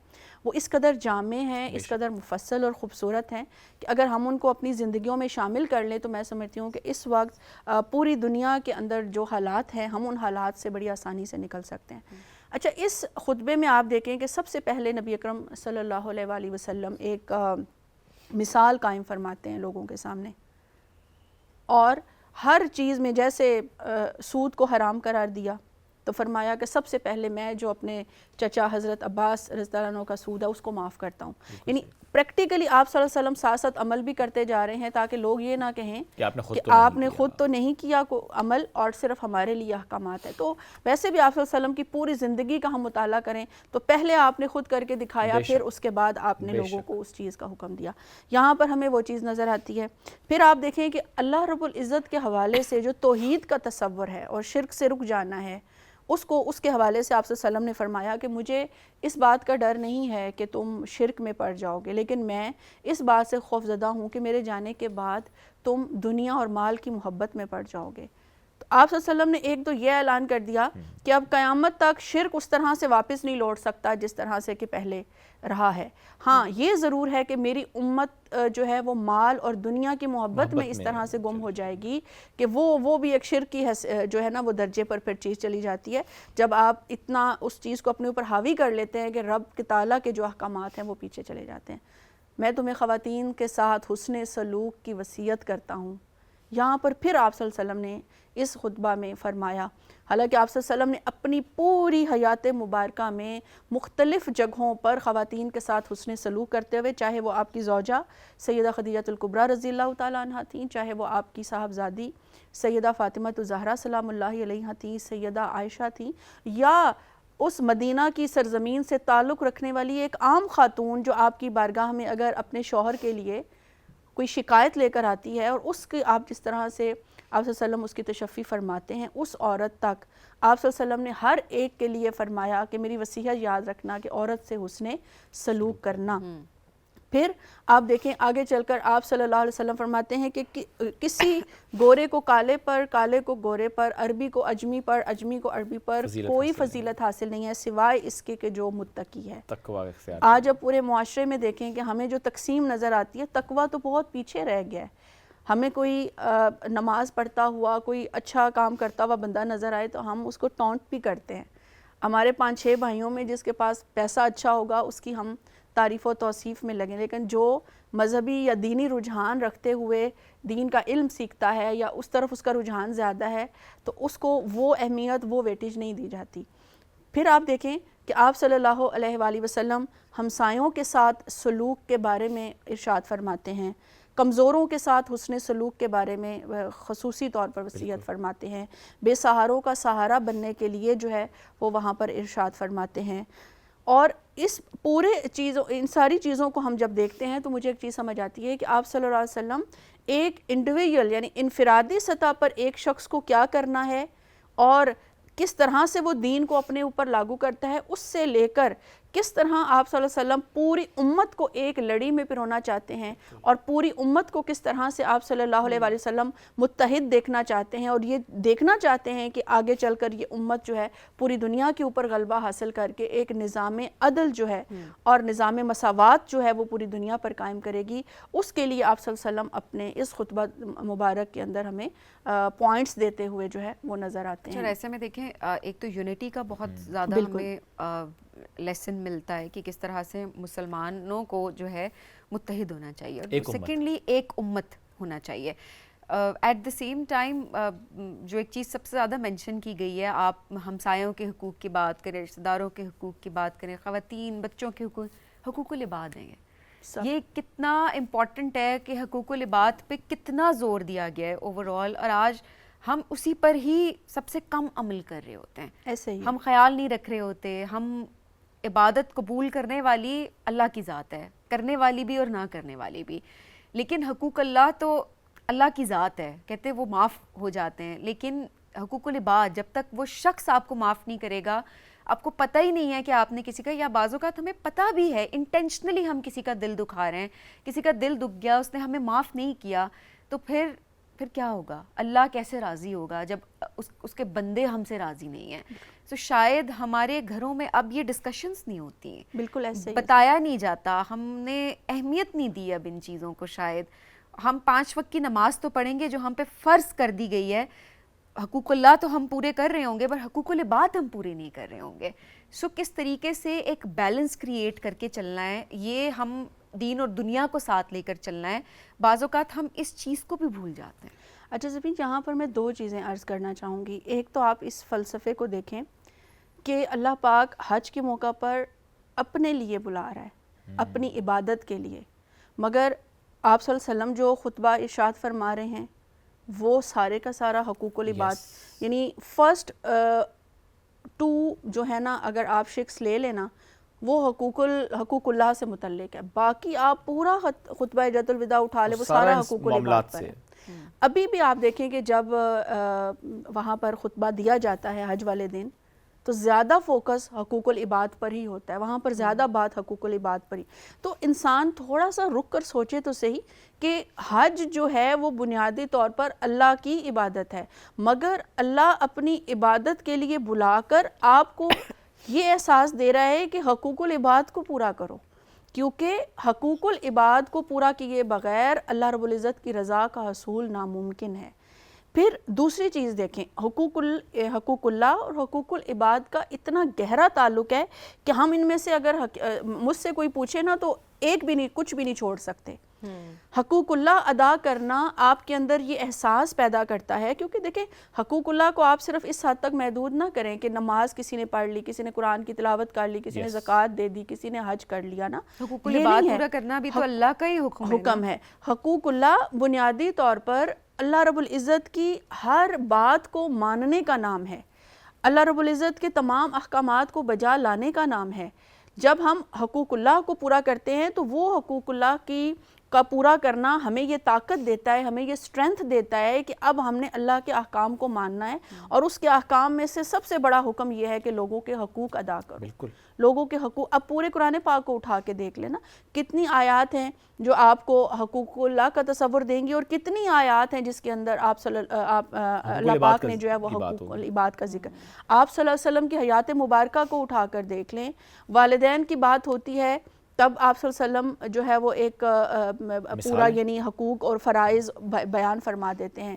وہ اس قدر جامع ہیں, اس قدر مفصل اور خوبصورت ہیں کہ اگر ہم ان کو اپنی زندگیوں میں شامل کر لیں تو میں سمجھتی ہوں کہ اس وقت پوری دنیا کے اندر جو حالات ہیں ہم ان حالات سے بڑی آسانی سے نکل سکتے ہیں. اچھا, اس خطبے میں آپ دیکھیں کہ سب سے پہلے نبی اکرم صلی اللہ علیہ وآلہ وسلم ایک مثال قائم فرماتے ہیں لوگوں کے سامنے, اور ہر چیز میں جیسے سود کو حرام قرار دیا تو فرمایا کہ سب سے پہلے میں جو اپنے چچا حضرت عباس رضی اللہ عنہ کا سود ہے اس کو معاف کرتا ہوں. یعنی پریکٹیکلی آپ صلی اللہ علیہ وسلم ساتھ ساتھ عمل بھی کرتے جا رہے ہیں تاکہ لوگ یہ نہ کہیں کہ آپ نے خود تو نہیں کیا عمل اور صرف ہمارے لیے احکامات ہیں. تو ویسے بھی آپ صلی اللہ علیہ وسلم کی پوری زندگی کا ہم مطالعہ کریں تو پہلے آپ نے خود کر کے دکھایا, پھر اس کے بعد آپ نے لوگوں کو اس چیز کا حکم دیا. یہاں پر ہمیں وہ چیز نظر آتی ہے. پھر آپ دیکھیں کہ اللہ رب العزت کے حوالے سے جو توحید کا تصور ہے اور شرک سے رک جانا ہے اس کے حوالے سے آپ صلی اللہ علیہ وسلم نے فرمایا کہ مجھے اس بات کا ڈر نہیں ہے کہ تم شرک میں پڑ جاؤ گے, لیکن میں اس بات سے خوفزدہ ہوں کہ میرے جانے کے بعد تم دنیا اور مال کی محبت میں پڑ جاؤ گے. تو آپ صلی اللہ علیہ وسلم نے ایک تو یہ اعلان کر دیا کہ اب قیامت تک شرک اس طرح سے واپس نہیں لوٹ سکتا جس طرح سے کہ پہلے رہا ہے. ہاں یہ ضرور ہے کہ میری امت جو ہے وہ مال اور دنیا کی محبت میں اس طرح سے گم ہو جائے گی کہ وہ بھی ایک شرک کی جو ہے نا وہ درجے پر پھر چیز چلی جاتی ہے جب آپ اتنا اس چیز کو اپنے اوپر حاوی کر لیتے ہیں کہ رب کے تعالیٰ کے جو احکامات ہیں وہ پیچھے چلے جاتے ہیں. میں تمہیں خواتین کے ساتھ حسن سلوک کی وصیت کرتا ہوں. یہاں پر پھر آپ صلی اللہ علیہ وسلم نے اس خطبہ میں فرمایا, حالانکہ آپ صلی اللہ علیہ وسلم نے اپنی پوری حیات مبارکہ میں مختلف جگہوں پر خواتین کے ساتھ حسن سلوک کرتے ہوئے, چاہے وہ آپ کی زوجہ سیدہ خدیجہ الکبریٰ رضی اللہ تعالیٰ عنہ تھیں, چاہے وہ آپ کی صاحبزادی سیدہ فاطمہ الزہرا سلام اللہ علیہا تھیں, سیدہ عائشہ تھیں, یا اس مدینہ کی سرزمین سے تعلق رکھنے والی ایک عام خاتون جو آپ کی بارگاہ میں اگر اپنے شوہر کے لیے کوئی شکایت لے کر آتی ہے اور اس کی آپ جس طرح سے آپ صلی اللہ علیہ وسلم اس کی تشفی فرماتے ہیں, اس عورت تک آپ صلی اللہ علیہ وسلم نے ہر ایک کے لیے فرمایا کہ میری وصیت یاد رکھنا کہ عورت سے حسن سلوک کرنا. پھر آپ دیکھیں آگے چل کر آپ صلی اللہ علیہ وسلم فرماتے ہیں کہ کسی گورے کو کالے پر, کالے کو گورے پر, عربی کو اجمی پر, اجمی کو عربی پر کوئی فضیلت حاصل نہیں ہے سوائے اس کے کہ جو متقی ہے. آج اب پورے معاشرے میں دیکھیں کہ ہمیں جو تقسیم نظر آتی ہے, تقویٰ تو بہت پیچھے رہ گیا ہے. ہمیں کوئی نماز پڑھتا ہوا, کوئی اچھا کام کرتا ہوا بندہ نظر آئے تو ہم اس کو ٹونٹ بھی کرتے ہیں. ہمارے 5-6 بھائیوں میں جس کے پاس پیسہ اچھا ہوگا اس کی ہم تعریف و توصیف میں لگیں, لیکن جو مذہبی یا دینی رجحان رکھتے ہوئے دین کا علم سیکھتا ہے یا اس طرف اس کا رجحان زیادہ ہے تو اس کو وہ اہمیت, وہ ویٹیج نہیں دی جاتی. پھر آپ دیکھیں کہ آپ صلی اللہ علیہ وآلہ وسلم ہمسایوں کے ساتھ سلوک کے بارے میں ارشاد فرماتے ہیں، کمزوروں کے ساتھ حسن سلوک کے بارے میں خصوصی طور پر وصیت فرماتے ہیں، بے سہاروں کا سہارا بننے کے لیے جو ہے وہ وہاں پر ارشاد فرماتے ہیں. اور اس پورے چیزوں، ان ساری چیزوں کو ہم جب دیکھتے ہیں تو مجھے ایک چیز سمجھ آتی ہے کہ آپ صلی اللہ علیہ وسلم ایک انڈیویجول یعنی انفرادی سطح پر ایک شخص کو کیا کرنا ہے اور کس طرح سے وہ دین کو اپنے اوپر لاگو کرتا ہے، اس سے لے کر کس طرح آپ صلی اللہ علیہ وسلم پوری امت کو ایک لڑی میں پرونا چاہتے ہیں اور پوری امت کو کس طرح سے آپ صلی اللہ علیہ وآلہ وسلم متحد دیکھنا چاہتے ہیں، اور یہ دیکھنا چاہتے ہیں کہ آگے چل کر یہ امت جو ہے پوری دنیا کے اوپر غلبہ حاصل کر کے ایک نظام عدل جو ہے اور نظام مساوات جو ہے وہ پوری دنیا پر قائم کرے گی. اس کے لیے آپ صلی اللہ علیہ وسلم اپنے اس خطبہ مبارک کے اندر ہمیں پوائنٹس دیتے ہوئے جو ہے وہ نظر آتے ہیں. ایسے میں دیکھیں ایک تو یونٹی کا بہت زیادہ ہمیں لیسن ملتا ہے کہ کس طرح سے مسلمانوں کو جو ہے متحد ہونا چاہیے، اور سیکنڈلی ایک امت ہونا چاہیے. ایٹ دا سیم ٹائم جو ایک چیز سب سے زیادہ مینشن کی گئی ہے، آپ ہمسایوں کے حقوق کی بات کریں، رشتہ داروں کے حقوق کی بات کریں، خواتین بچوں کے حقوق العباد ہیں. یہ کتنا امپورٹنٹ ہے کہ حقوق العباد پہ کتنا زور دیا گیا ہے اوور آل، اور آج ہم اسی پر ہی سب سے کم عمل کر رہے ہوتے ہیں. ایسے ہی ہم خیال نہیں رکھ رہے ہوتے. ہم عبادت قبول کرنے والی اللہ کی ذات ہے، کرنے والی بھی اور نہ کرنے والی بھی، لیکن حقوق اللہ تو اللہ کی ذات ہے، کہتے وہ معاف ہو جاتے ہیں. لیکن حقوق العباد جب تک وہ شخص آپ کو معاف نہیں کرے گا، آپ کو پتہ ہی نہیں ہے کہ آپ نے کسی کا، یا بعض اوقات ہمیں پتہ بھی ہے انٹینشنلی ہم کسی کا دل دکھا رہے ہیں، کسی کا دل دکھ گیا، اس نے ہمیں معاف نہیں کیا، تو پھر کیا ہوگا؟ اللہ کیسے راضی ہوگا جب اس کے بندے ہم سے راضی نہیں ہیں؟ تو شاید ہمارے گھروں میں اب یہ ڈسکشنز نہیں ہوتی ہیں، بالکل ایسے ہی بتایا نہیں جاتا، ہم نے اہمیت نہیں دی اب ان چیزوں کو. شاید ہم 5 وقت کی نماز تو پڑھیں گے جو ہم پہ فرض کر دی گئی ہے، حقوق اللہ تو ہم پورے کر رہے ہوں گے پر حقوق العباد ہم پورے نہیں کر رہے ہوں گے. سو کس طریقے سے ایک بیلنس کریٹ کر کے چلنا ہے، یہ ہم دین اور دنیا کو ساتھ لے کر چلنا ہے. بعض اوقات ہم اس چیز کو بھی بھول جاتے ہیں. اچھا زبین، یہاں پر میں 2 چیزیں عرض کرنا چاہوں گی. ایک تو آپ اس فلسفے کو دیکھیں کہ اللہ پاک حج کے موقع پر اپنے لیے بلا رہا ہے، اپنی عبادت کے لیے، مگر آپ صلی اللہ علیہ وسلم جو خطبہ ارشاد فرما رہے ہیں وہ سارے کا سارا حقوق العباد، یعنی فرسٹ 2 جو ہے نا، اگر آپ شخص لے لینا وہ حقوق اللہ سے متعلق ہے، باقی آپ پورا خطبہ حجۃ الوداع اٹھا لے وہ سارا حقوق العباد پر ہے. ابھی بھی آپ دیکھیں کہ جب وہاں پر خطبہ دیا جاتا ہے حج والے دن تو زیادہ فوکس حقوق العباد پر ہی ہوتا ہے، وہاں پر زیادہ بات حقوق العباد پر ہی. تو انسان تھوڑا سا رک کر سوچے تو صحیح کہ حج جو ہے وہ بنیادی طور پر اللہ کی عبادت ہے، مگر اللہ اپنی عبادت کے لیے بلا کر آپ کو یہ احساس دے رہا ہے کہ حقوق العباد کو پورا کرو، کیونکہ حقوق العباد کو پورا کیے بغیر اللہ رب العزت کی رضا کا حصول ناممکن ہے. پھر دوسری چیز دیکھیں، حقوق اللہ اور حقوق العباد کا اتنا گہرا تعلق ہے کہ ہم ان میں سے اگر مجھ سے کوئی پوچھے نا تو ایک بھی نہیں، کچھ بھی نہیں چھوڑ سکتے. حقوق اللہ ادا کرنا آپ کے اندر یہ احساس پیدا کرتا ہے، کیونکہ دیکھیں حقوق اللہ کو آپ صرف اس حد تک محدود نہ کریں کہ نماز کسی نے پڑھ لی، کسی نے قرآن کی تلاوت کر لی، کسی نے زکوٰۃ دے دی، کسی نے حج کر لیا نا. حقوق العباد پورا کرنا بھی تو اللہ کا ہی حکم ہے. حقوق اللہ بنیادی طور پر اللہ رب العزت کی ہر بات کو ماننے کا نام ہے، اللہ رب العزت کے تمام احکامات کو بجا لانے کا نام ہے. جب ہم حقوق اللہ کو پورا کرتے ہیں تو وہ حقوق اللہ کا پورا کرنا ہمیں یہ طاقت دیتا ہے، ہمیں یہ اسٹرینتھ دیتا ہے کہ اب ہم نے اللہ کے احکام کو ماننا ہے، اور اس کے احکام میں سے سب سے بڑا حکم یہ ہے کہ لوگوں کے حقوق ادا کرو. بالکل لوگوں کے حقوق. اب پورے قرآن پاک کو اٹھا کے دیکھ لینا، کتنی آیات ہیں جو آپ کو حقوق اللہ کا تصور دیں گی، اور کتنی آیات ہیں جس کے اندر اللہ پاک نے جو ہے وہ حقوق العباد کا ذکر. آپ صلی اللہ علیہ وسلم کی حیات مبارکہ کو اٹھا کر دیکھ لیں، والدین کی بات ہوتی ہے تب آپ صلی اللہ علیہ وسلم جو ہے وہ ایک پورا یعنی حقوق اور فرائض بیان فرما دیتے ہیں.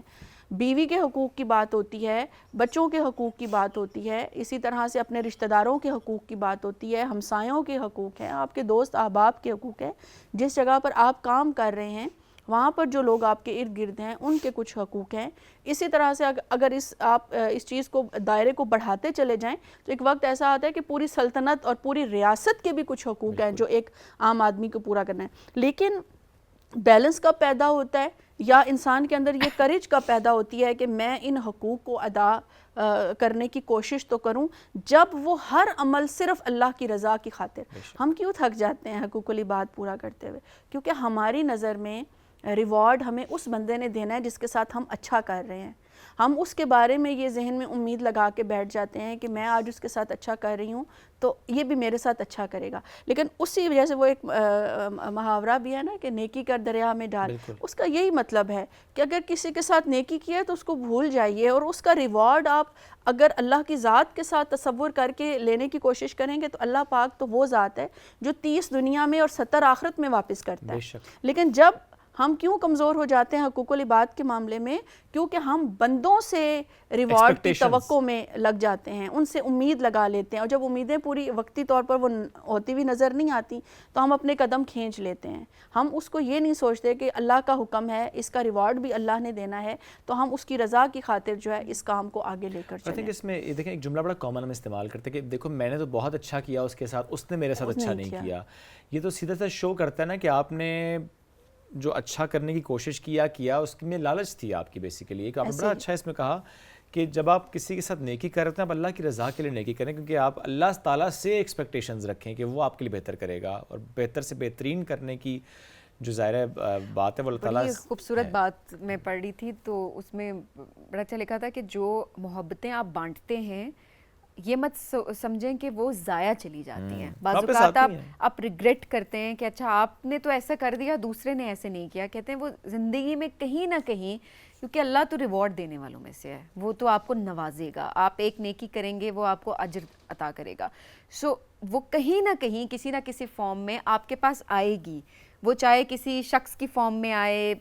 بیوی کے حقوق کی بات ہوتی ہے، بچوں کے حقوق کی بات ہوتی ہے، اسی طرح سے اپنے رشتہ داروں کے حقوق کی بات ہوتی ہے، ہمسایوں کے حقوق ہیں، آپ کے دوست احباب کے حقوق ہیں، جس جگہ پر آپ کام کر رہے ہیں وہاں پر جو لوگ آپ کے ارد گرد ہیں ان کے کچھ حقوق ہیں. اسی طرح سے اگر آپ اس چیز کو دائرے کو بڑھاتے چلے جائیں تو ایک وقت ایسا آتا ہے کہ پوری سلطنت اور پوری ریاست کے بھی کچھ حقوق ہیں جو ایک عام آدمی کو پورا کرنا ہے. لیکن بیلنس کب پیدا ہوتا ہے یا انسان کے اندر یہ کریج کب پیدا ہوتی ہے کہ میں ان حقوق کو ادا کرنے کی کوشش تو کروں جب وہ ہر عمل صرف اللہ کی رضا کی خاطر. ہم کیوں تھک جاتے ہیں حقوق العباد پورا کرتے ہوئے؟ کیونکہ ہماری نظر میں ریوارڈ ہمیں اس بندے نے دینا ہے جس کے ساتھ ہم اچھا کر رہے ہیں. ہم اس کے بارے میں یہ ذہن میں امید لگا کے بیٹھ جاتے ہیں کہ میں آج اس کے ساتھ اچھا کر رہی ہوں تو یہ بھی میرے ساتھ اچھا کرے گا. لیکن اسی وجہ سے وہ ایک محاورہ بھی ہے نا کہ نیکی کر دریا میں ڈال. اس کا یہی مطلب ہے کہ اگر کسی کے ساتھ نیکی کی ہے تو اس کو بھول جائیے اور اس کا ریوارڈ آپ اگر اللہ کی ذات کے ساتھ تصور کر کے لینے کی کوشش کریں گے تو اللہ پاک تو وہ ذات ہے جو 30 دنیا میں اور 70 آخرت میں واپس کرتا ہے. لیکن جب ہم کیوں کمزور ہو جاتے ہیں حقوق العباد کے معاملے میں؟ کیونکہ ہم بندوں سے ریوارڈ کی توقع میں لگ جاتے ہیں, ان سے امید لگا لیتے ہیں, اور جب امیدیں پوری وقتی طور پر وہ ہوتی ہوئی نظر نہیں آتی تو ہم اپنے قدم کھینچ لیتے ہیں. ہم اس کو یہ نہیں سوچتے کہ اللہ کا حکم ہے, اس کا ریوارڈ بھی اللہ نے دینا ہے, تو ہم اس کی رضا کی خاطر جو ہے اس کام کو آگے لے کر چلیں. اس میں دیکھیں ایک جملہ بڑا کامن ہم استعمال کرتے ہیں کہ دیکھو میں نے تو بہت اچھا کیا اس کے ساتھ, اس نے میرے ساتھ اچھا نہیں کیا. یہ تو سیدھا سا شو کرتا ہے نا کہ آپ نے جو اچھا کرنے کی کوشش کیا اس میں لالچ تھی آپ کی بیسیکلی. ایک آپ نے بڑا اچھا اس میں کہا کہ جب آپ کسی کے ساتھ نیکی کر رہے ہیں آپ اللہ کی رضا کے لیے نیکی کریں, کیونکہ آپ اللہ تعالیٰ سے ایکسپیکٹیشنز رکھیں کہ وہ آپ کے لیے بہتر کرے گا, اور بہتر سے بہترین کرنے کی جو ظاہر بات ہے وہ اللہ تعالیٰ. خوبصورت بات میں پڑھ رہی تھی تو اس میں بڑا اچھا لکھا تھا کہ جو محبتیں آپ بانٹتے ہیں یہ مت سمجھیں کہ وہ ضائع چلی جاتی ہیں. بعض اوقات آپ ریگریٹ کرتے ہیں کہ اچھا آپ نے تو ایسا کر دیا, دوسرے نے ایسے نہیں کیا. کہتے ہیں وہ زندگی میں کہیں نہ کہیں, کیونکہ اللہ تو ریوارڈ دینے والوں میں سے ہے, وہ تو آپ کو نوازے گا. آپ ایک نیکی کریں گے وہ آپ کو اجر عطا کرے گا. سو وہ کہیں نہ کہیں کسی نہ کسی فارم میں آپ کے پاس آئے گی, وہ چاہے کسی شخص کی فارم میں آئے,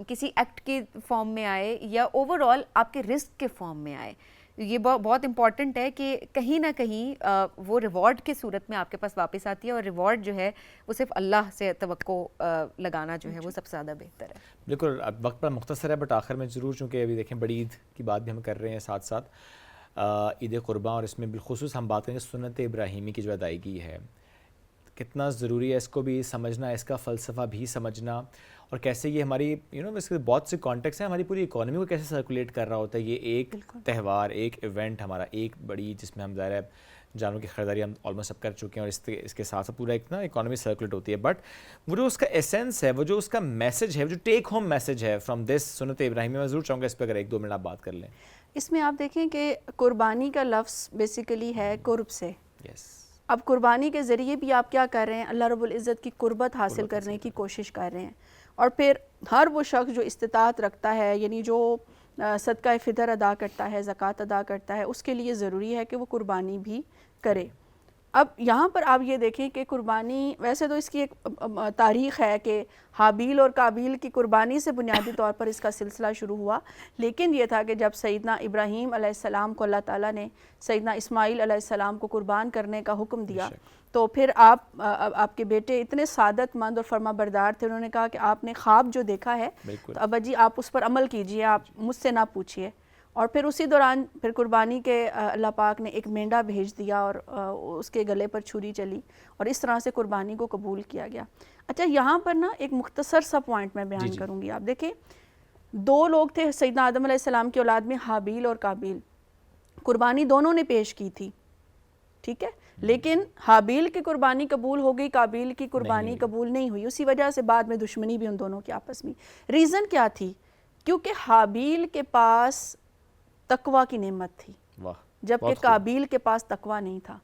کسی ایکٹ کی فارم میں آئے, یا اوور آل آپ کے رزق کے فارم میں آئے. یہ بہت امپورٹنٹ ہے کہ کہیں نہ کہیں وہ ریوارڈ کے صورت میں آپ کے پاس واپس آتی ہے, اور ریوارڈ جو ہے وہ صرف اللہ سے توقع لگانا جو ہے وہ سب سے زیادہ بہتر ہے. بالکل وقت پر مختصر ہے, بٹ آخر میں ضرور, چونکہ ابھی دیکھیں بڑی عید کی بات بھی ہم کر رہے ہیں ساتھ ساتھ عید قرباں, اور اس میں بالخصوص ہم بات کریں گے سنت ابراہیمی کی جو ادائیگی ہے, کتنا ضروری ہے اس کو بھی سمجھنا, اس کا فلسفہ بھی سمجھنا, اور کیسے یہ ہماری اس کے بہت سے کانٹیکس ہیں, ہماری پوری اکانومی کو کیسے سرکولیٹ کر رہا ہوتا ہے. یہ ایک تہوار, ایک ایونٹ ہمارا ایک بڑی, جس میں ہم ظاہر ہے جانوں کی خریداری ہم آلموسٹ سب کر چکے ہیں, اور اس کے ساتھ پورا ایک نا اکانومی سرکولیٹ ہوتی ہے. بٹ وہ جو اس کا ایسنس ہے, وہ جو اس کا میسج ہے, وہ جو ٹیک ہوم میسج ہے فرام دس سنت ابراہیمی, میں ضرور چاہوں گا اس پہ اگر 1-2 منٹ آپ بات کر لیں. اس میں آپ دیکھیں کہ قربانی کا لفظ بیسیکلی ہے قرب سے. اب قربانی کے ذریعے بھی آپ کیا کر رہے ہیں؟ اللہ رب العزت کی قربت حاصل کرنے کی کوشش کر رہے ہیں. اور پھر ہر وہ شخص جو استطاعت رکھتا ہے, یعنی جو صدقہ فطر ادا کرتا ہے, زکوٰۃ ادا کرتا ہے, اس کے لیے ضروری ہے کہ وہ قربانی بھی کرے. اب یہاں پر آپ یہ دیکھیں کہ قربانی, ویسے تو اس کی ایک تاریخ ہے کہ حابیل اور قابیل کی قربانی سے بنیادی طور پر اس کا سلسلہ شروع ہوا, لیکن یہ تھا کہ جب سیدنا ابراہیم علیہ السلام کو اللہ تعالیٰ نے سیدنا اسماعیل علیہ السلام کو قربان کرنے کا حکم دیا, تو پھر آپ کے بیٹے اتنے سعادت مند اور فرما بردار تھے, انہوں نے کہا کہ آپ نے خواب جو دیکھا ہے تو ابا جی آپ اس پر عمل کیجئے, آپ مجھ سے نہ پوچھئے. اور پھر اسی دوران پھر قربانی کے اللہ پاک نے ایک مینڈا بھیج دیا اور اس کے گلے پر چھری چلی, اور اس طرح سے قربانی کو قبول کیا گیا. اچھا یہاں پر نا ایک مختصر سا پوائنٹ میں بیان کروں گی. آپ دیکھیں 2 لوگ تھے سیدنا آدم علیہ السلام کی اولاد میں, حابیل اور قابیل. قربانی دونوں نے پیش کی تھی, ٹھیک ہے, لیکن حابیل کی قربانی قبول ہو گئی, قابیل کی قربانی قبول نہیں ہوئی. اسی وجہ سے بعد میں دشمنی بھی ان دونوں کے آپس میں. ریزن کیا تھی؟ کیونکہ حابیل کے پاس تقوی کی نعمت تھی, جبکہ قابیل کے پاس تقوی نہیں تھا.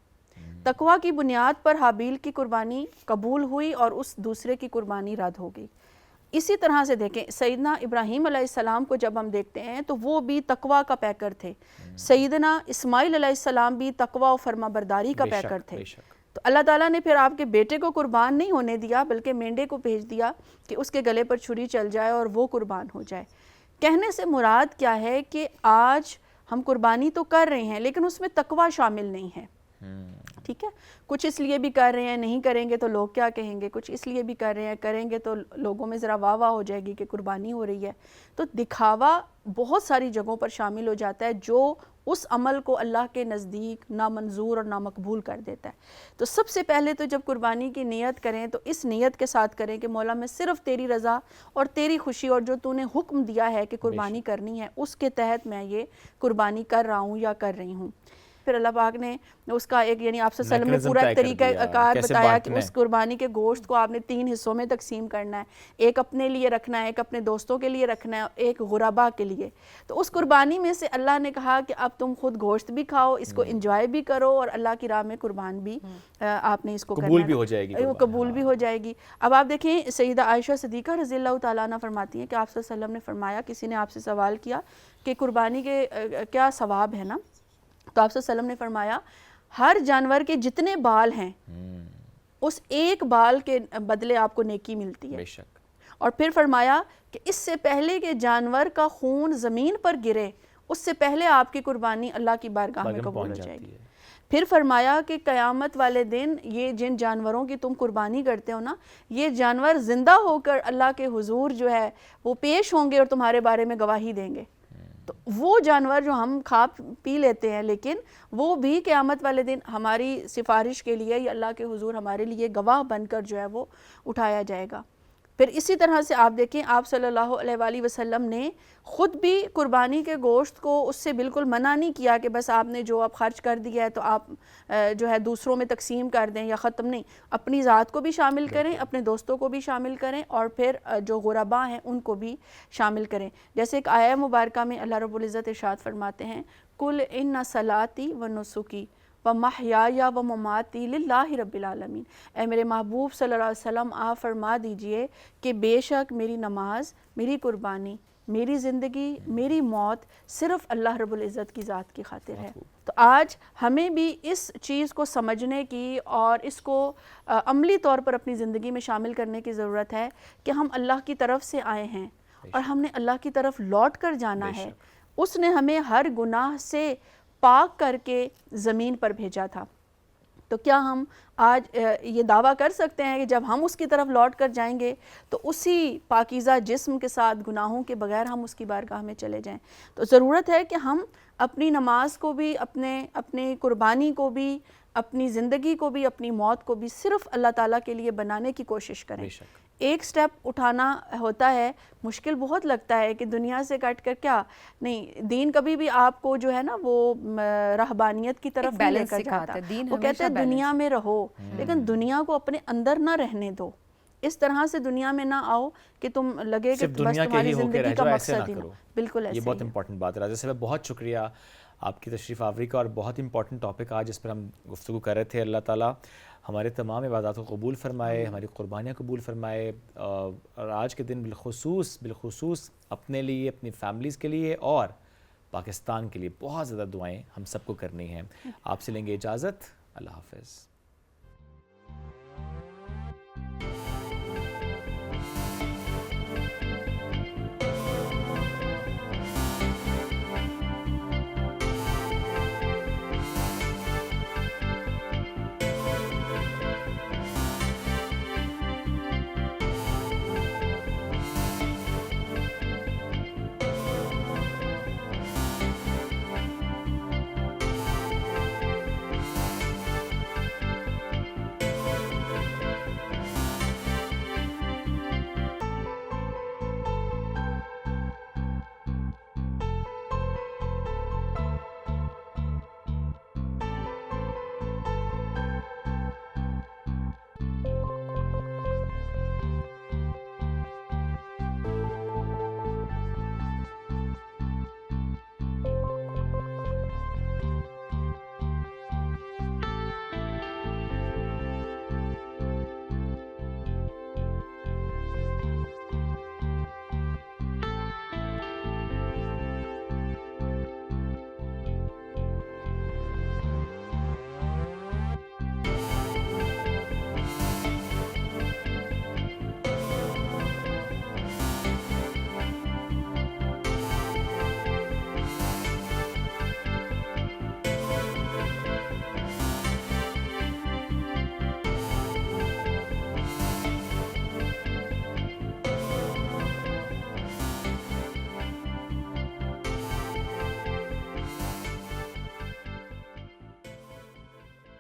تقوی کی بنیاد پر حابیل کی قربانی قبول ہوئی اور اس دوسرے کی قربانی رد ہو گئی. اسی طرح سے دیکھیں سیدنا ابراہیم علیہ السلام کو جب ہم دیکھتے ہیں تو وہ بھی تقوی کا پیکر تھے, سیدنا اسماعیل علیہ السلام بھی تقوی و فرما برداری کا پیکر تھے. تو اللہ تعالیٰ نے پھر آپ کے بیٹے کو قربان نہیں ہونے دیا, بلکہ مینڈے کو بھیج دیا کہ اس کے گلے پر چھری چل جائے اور وہ قربان ہو جائے. کہنے سے مراد کیا ہے کہ آج ہم قربانی تو کر رہے ہیں لیکن اس میں تقوی شامل نہیں ہے. ٹھیک ہے, کچھ اس لیے بھی کر رہے ہیں, نہیں کریں گے تو لوگ کیا کہیں گے, کچھ اس لیے بھی کر رہے ہیں, کریں گے تو لوگوں میں ذرا واہ واہ ہو جائے گی کہ قربانی ہو رہی ہے. تو دکھاوا بہت ساری جگہوں پر شامل ہو جاتا ہے جو اس عمل کو اللہ کے نزدیک نامنظور اور نامقبول کر دیتا ہے. تو سب سے پہلے تو جب قربانی کی نیت کریں تو اس نیت کے ساتھ کریں کہ مولا میں صرف تیری رضا اور تیری خوشی اور جو تو نے حکم دیا ہے کہ قربانی کرنی ہے اس کے تحت میں یہ قربانی کر رہا ہوں یا کر رہی ہوں. پھر اللہ پاک نے اس کا ایک یعنی آپ صلی اللہ علیہ وسلم نے پورا ایک طریقہ کار بتایا کہ اس قربانی کے گوشت کو آپ نے 3 حصوں میں تقسیم کرنا ہے, ایک اپنے لیے رکھنا ہے, ایک اپنے دوستوں کے لیے رکھنا ہے, ایک غربا کے لیے. تو اس قربانی میں سے اللہ نے کہا کہ اب تم خود گوشت بھی کھاؤ, اس کو انجوائے بھی کرو اور اللہ کی راہ میں قربان بھی آپ نے اس کو قبول بھی ہو جائے گی, وہ قبول بھی ہو جائے گی. اب آپ دیکھیں سیدہ عائشہ صدیقہ رضی اللہ تعالیٰ عنہ فرماتی ہیں کہ آپ صلی اللہ علیہ وسلم نے فرمایا, کسی نے آپ سے سوال کیا کہ قربانی کے کیا ثواب ہے نا, تو آپ صلی اللہ علیہ وسلم نے فرمایا ہر جانور کے جتنے بال ہیں اس ایک بال کے بدلے آپ کو نیکی ملتی ہے. بے شک. اور پھر فرمایا کہ اس سے پہلے کہ جانور کا خون زمین پر گرے اس سے پہلے آپ کی قربانی اللہ کی بارگاہ میں قبول ہو جائے گی. پھر فرمایا کہ قیامت والے دن یہ جن جانوروں کی تم قربانی کرتے ہو نا, یہ جانور زندہ ہو کر اللہ کے حضور جو ہے وہ پیش ہوں گے اور تمہارے بارے میں گواہی دیں گے. تو وہ جانور جو ہم کھا پی لیتے ہیں لیکن وہ بھی قیامت والے دن ہماری سفارش کے لیے یا اللہ کے حضور ہمارے لیے گواہ بن کر جو ہے وہ اٹھایا جائے گا. پھر اسی طرح سے آپ دیکھیں آپ صلی اللہ علیہ وآلہ وسلم نے خود بھی قربانی کے گوشت کو اس سے بالکل منع نہیں کیا کہ بس آپ نے جو اب خرچ کر دیا ہے تو آپ جو ہے دوسروں میں تقسیم کر دیں یا ختم نہیں, اپنی ذات کو بھی شامل کریں, اپنے دوستوں کو بھی شامل کریں اور پھر جو غربا ہیں ان کو بھی شامل کریں. جیسے ایک آیہ مبارکہ میں اللہ رب العزت ارشاد فرماتے ہیں قُلْ إِنَّ صَلَاتِي وَنُسُكِي وَمَحْيَايَ وَمَمَاتِي لِلَّهِ رَبِّ الْعَالَمِينَ. اے میرے محبوب صلی اللہ علیہ وسلم آپ فرما دیجئے کہ بے شک میری نماز, میری قربانی, میری زندگی, میری موت صرف اللہ رب العزت کی ذات کی خاطر ہے. تو آج ہمیں بھی اس چیز کو سمجھنے کی اور اس کو عملی طور پر اپنی زندگی میں شامل کرنے کی ضرورت ہے کہ ہم اللہ کی طرف سے آئے ہیں اور ہم نے اللہ کی طرف لوٹ کر جانا ہے. اس نے ہمیں ہر گناہ سے پاک کر کے زمین پر بھیجا تھا. تو کیا ہم آج یہ دعویٰ کر سکتے ہیں کہ جب ہم اس کی طرف لوٹ کر جائیں گے تو اسی پاکیزہ جسم کے ساتھ گناہوں کے بغیر ہم اس کی بارگاہ میں چلے جائیں؟ تو ضرورت ہے کہ ہم اپنی نماز کو بھی, اپنی قربانی کو بھی, اپنی زندگی کو بھی, اپنی موت کو بھی صرف اللہ تعالیٰ کے لیے بنانے کی کوشش کریں. ایک سٹیپ اٹھانا ہوتا ہے, مشکل بہت لگتا ہے کہ دنیا سے کٹ کر کیا نہیں, دین کبھی بھی آپ کو جو ہے نا وہ رہبانیت کی طرف نہیں لے کر جاتا. وہ کہتے ہیں دنیا میں رہو لیکن دنیا کو اپنے اندر نہ رہنے دو. اس طرح سے دنیا میں نہ آؤ کہ تم لگے کہ بس تمہاری زندگی کا مقصد ہی نہ. بالکل ایسے. یہ بہت امپورٹنٹ بات ہے. راجہ صاحب بہت شکریہ آپ کی تشریف آوری کا, اور بہت امپورٹنٹ ٹاپک آج جس پر ہم گفتگو کر رہے تھے. اللہ تعالیٰ ہمارے تمام عبادات کو قبول فرمائے, ہماری قربانیاں قبول فرمائے, اور آج کے دن بالخصوص اپنے لیے, اپنی فیملیز کے لیے اور پاکستان کے لیے بہت زیادہ دعائیں ہم سب کو کرنی ہیں. آپ سے لیں گے اجازت. اللہ حافظ.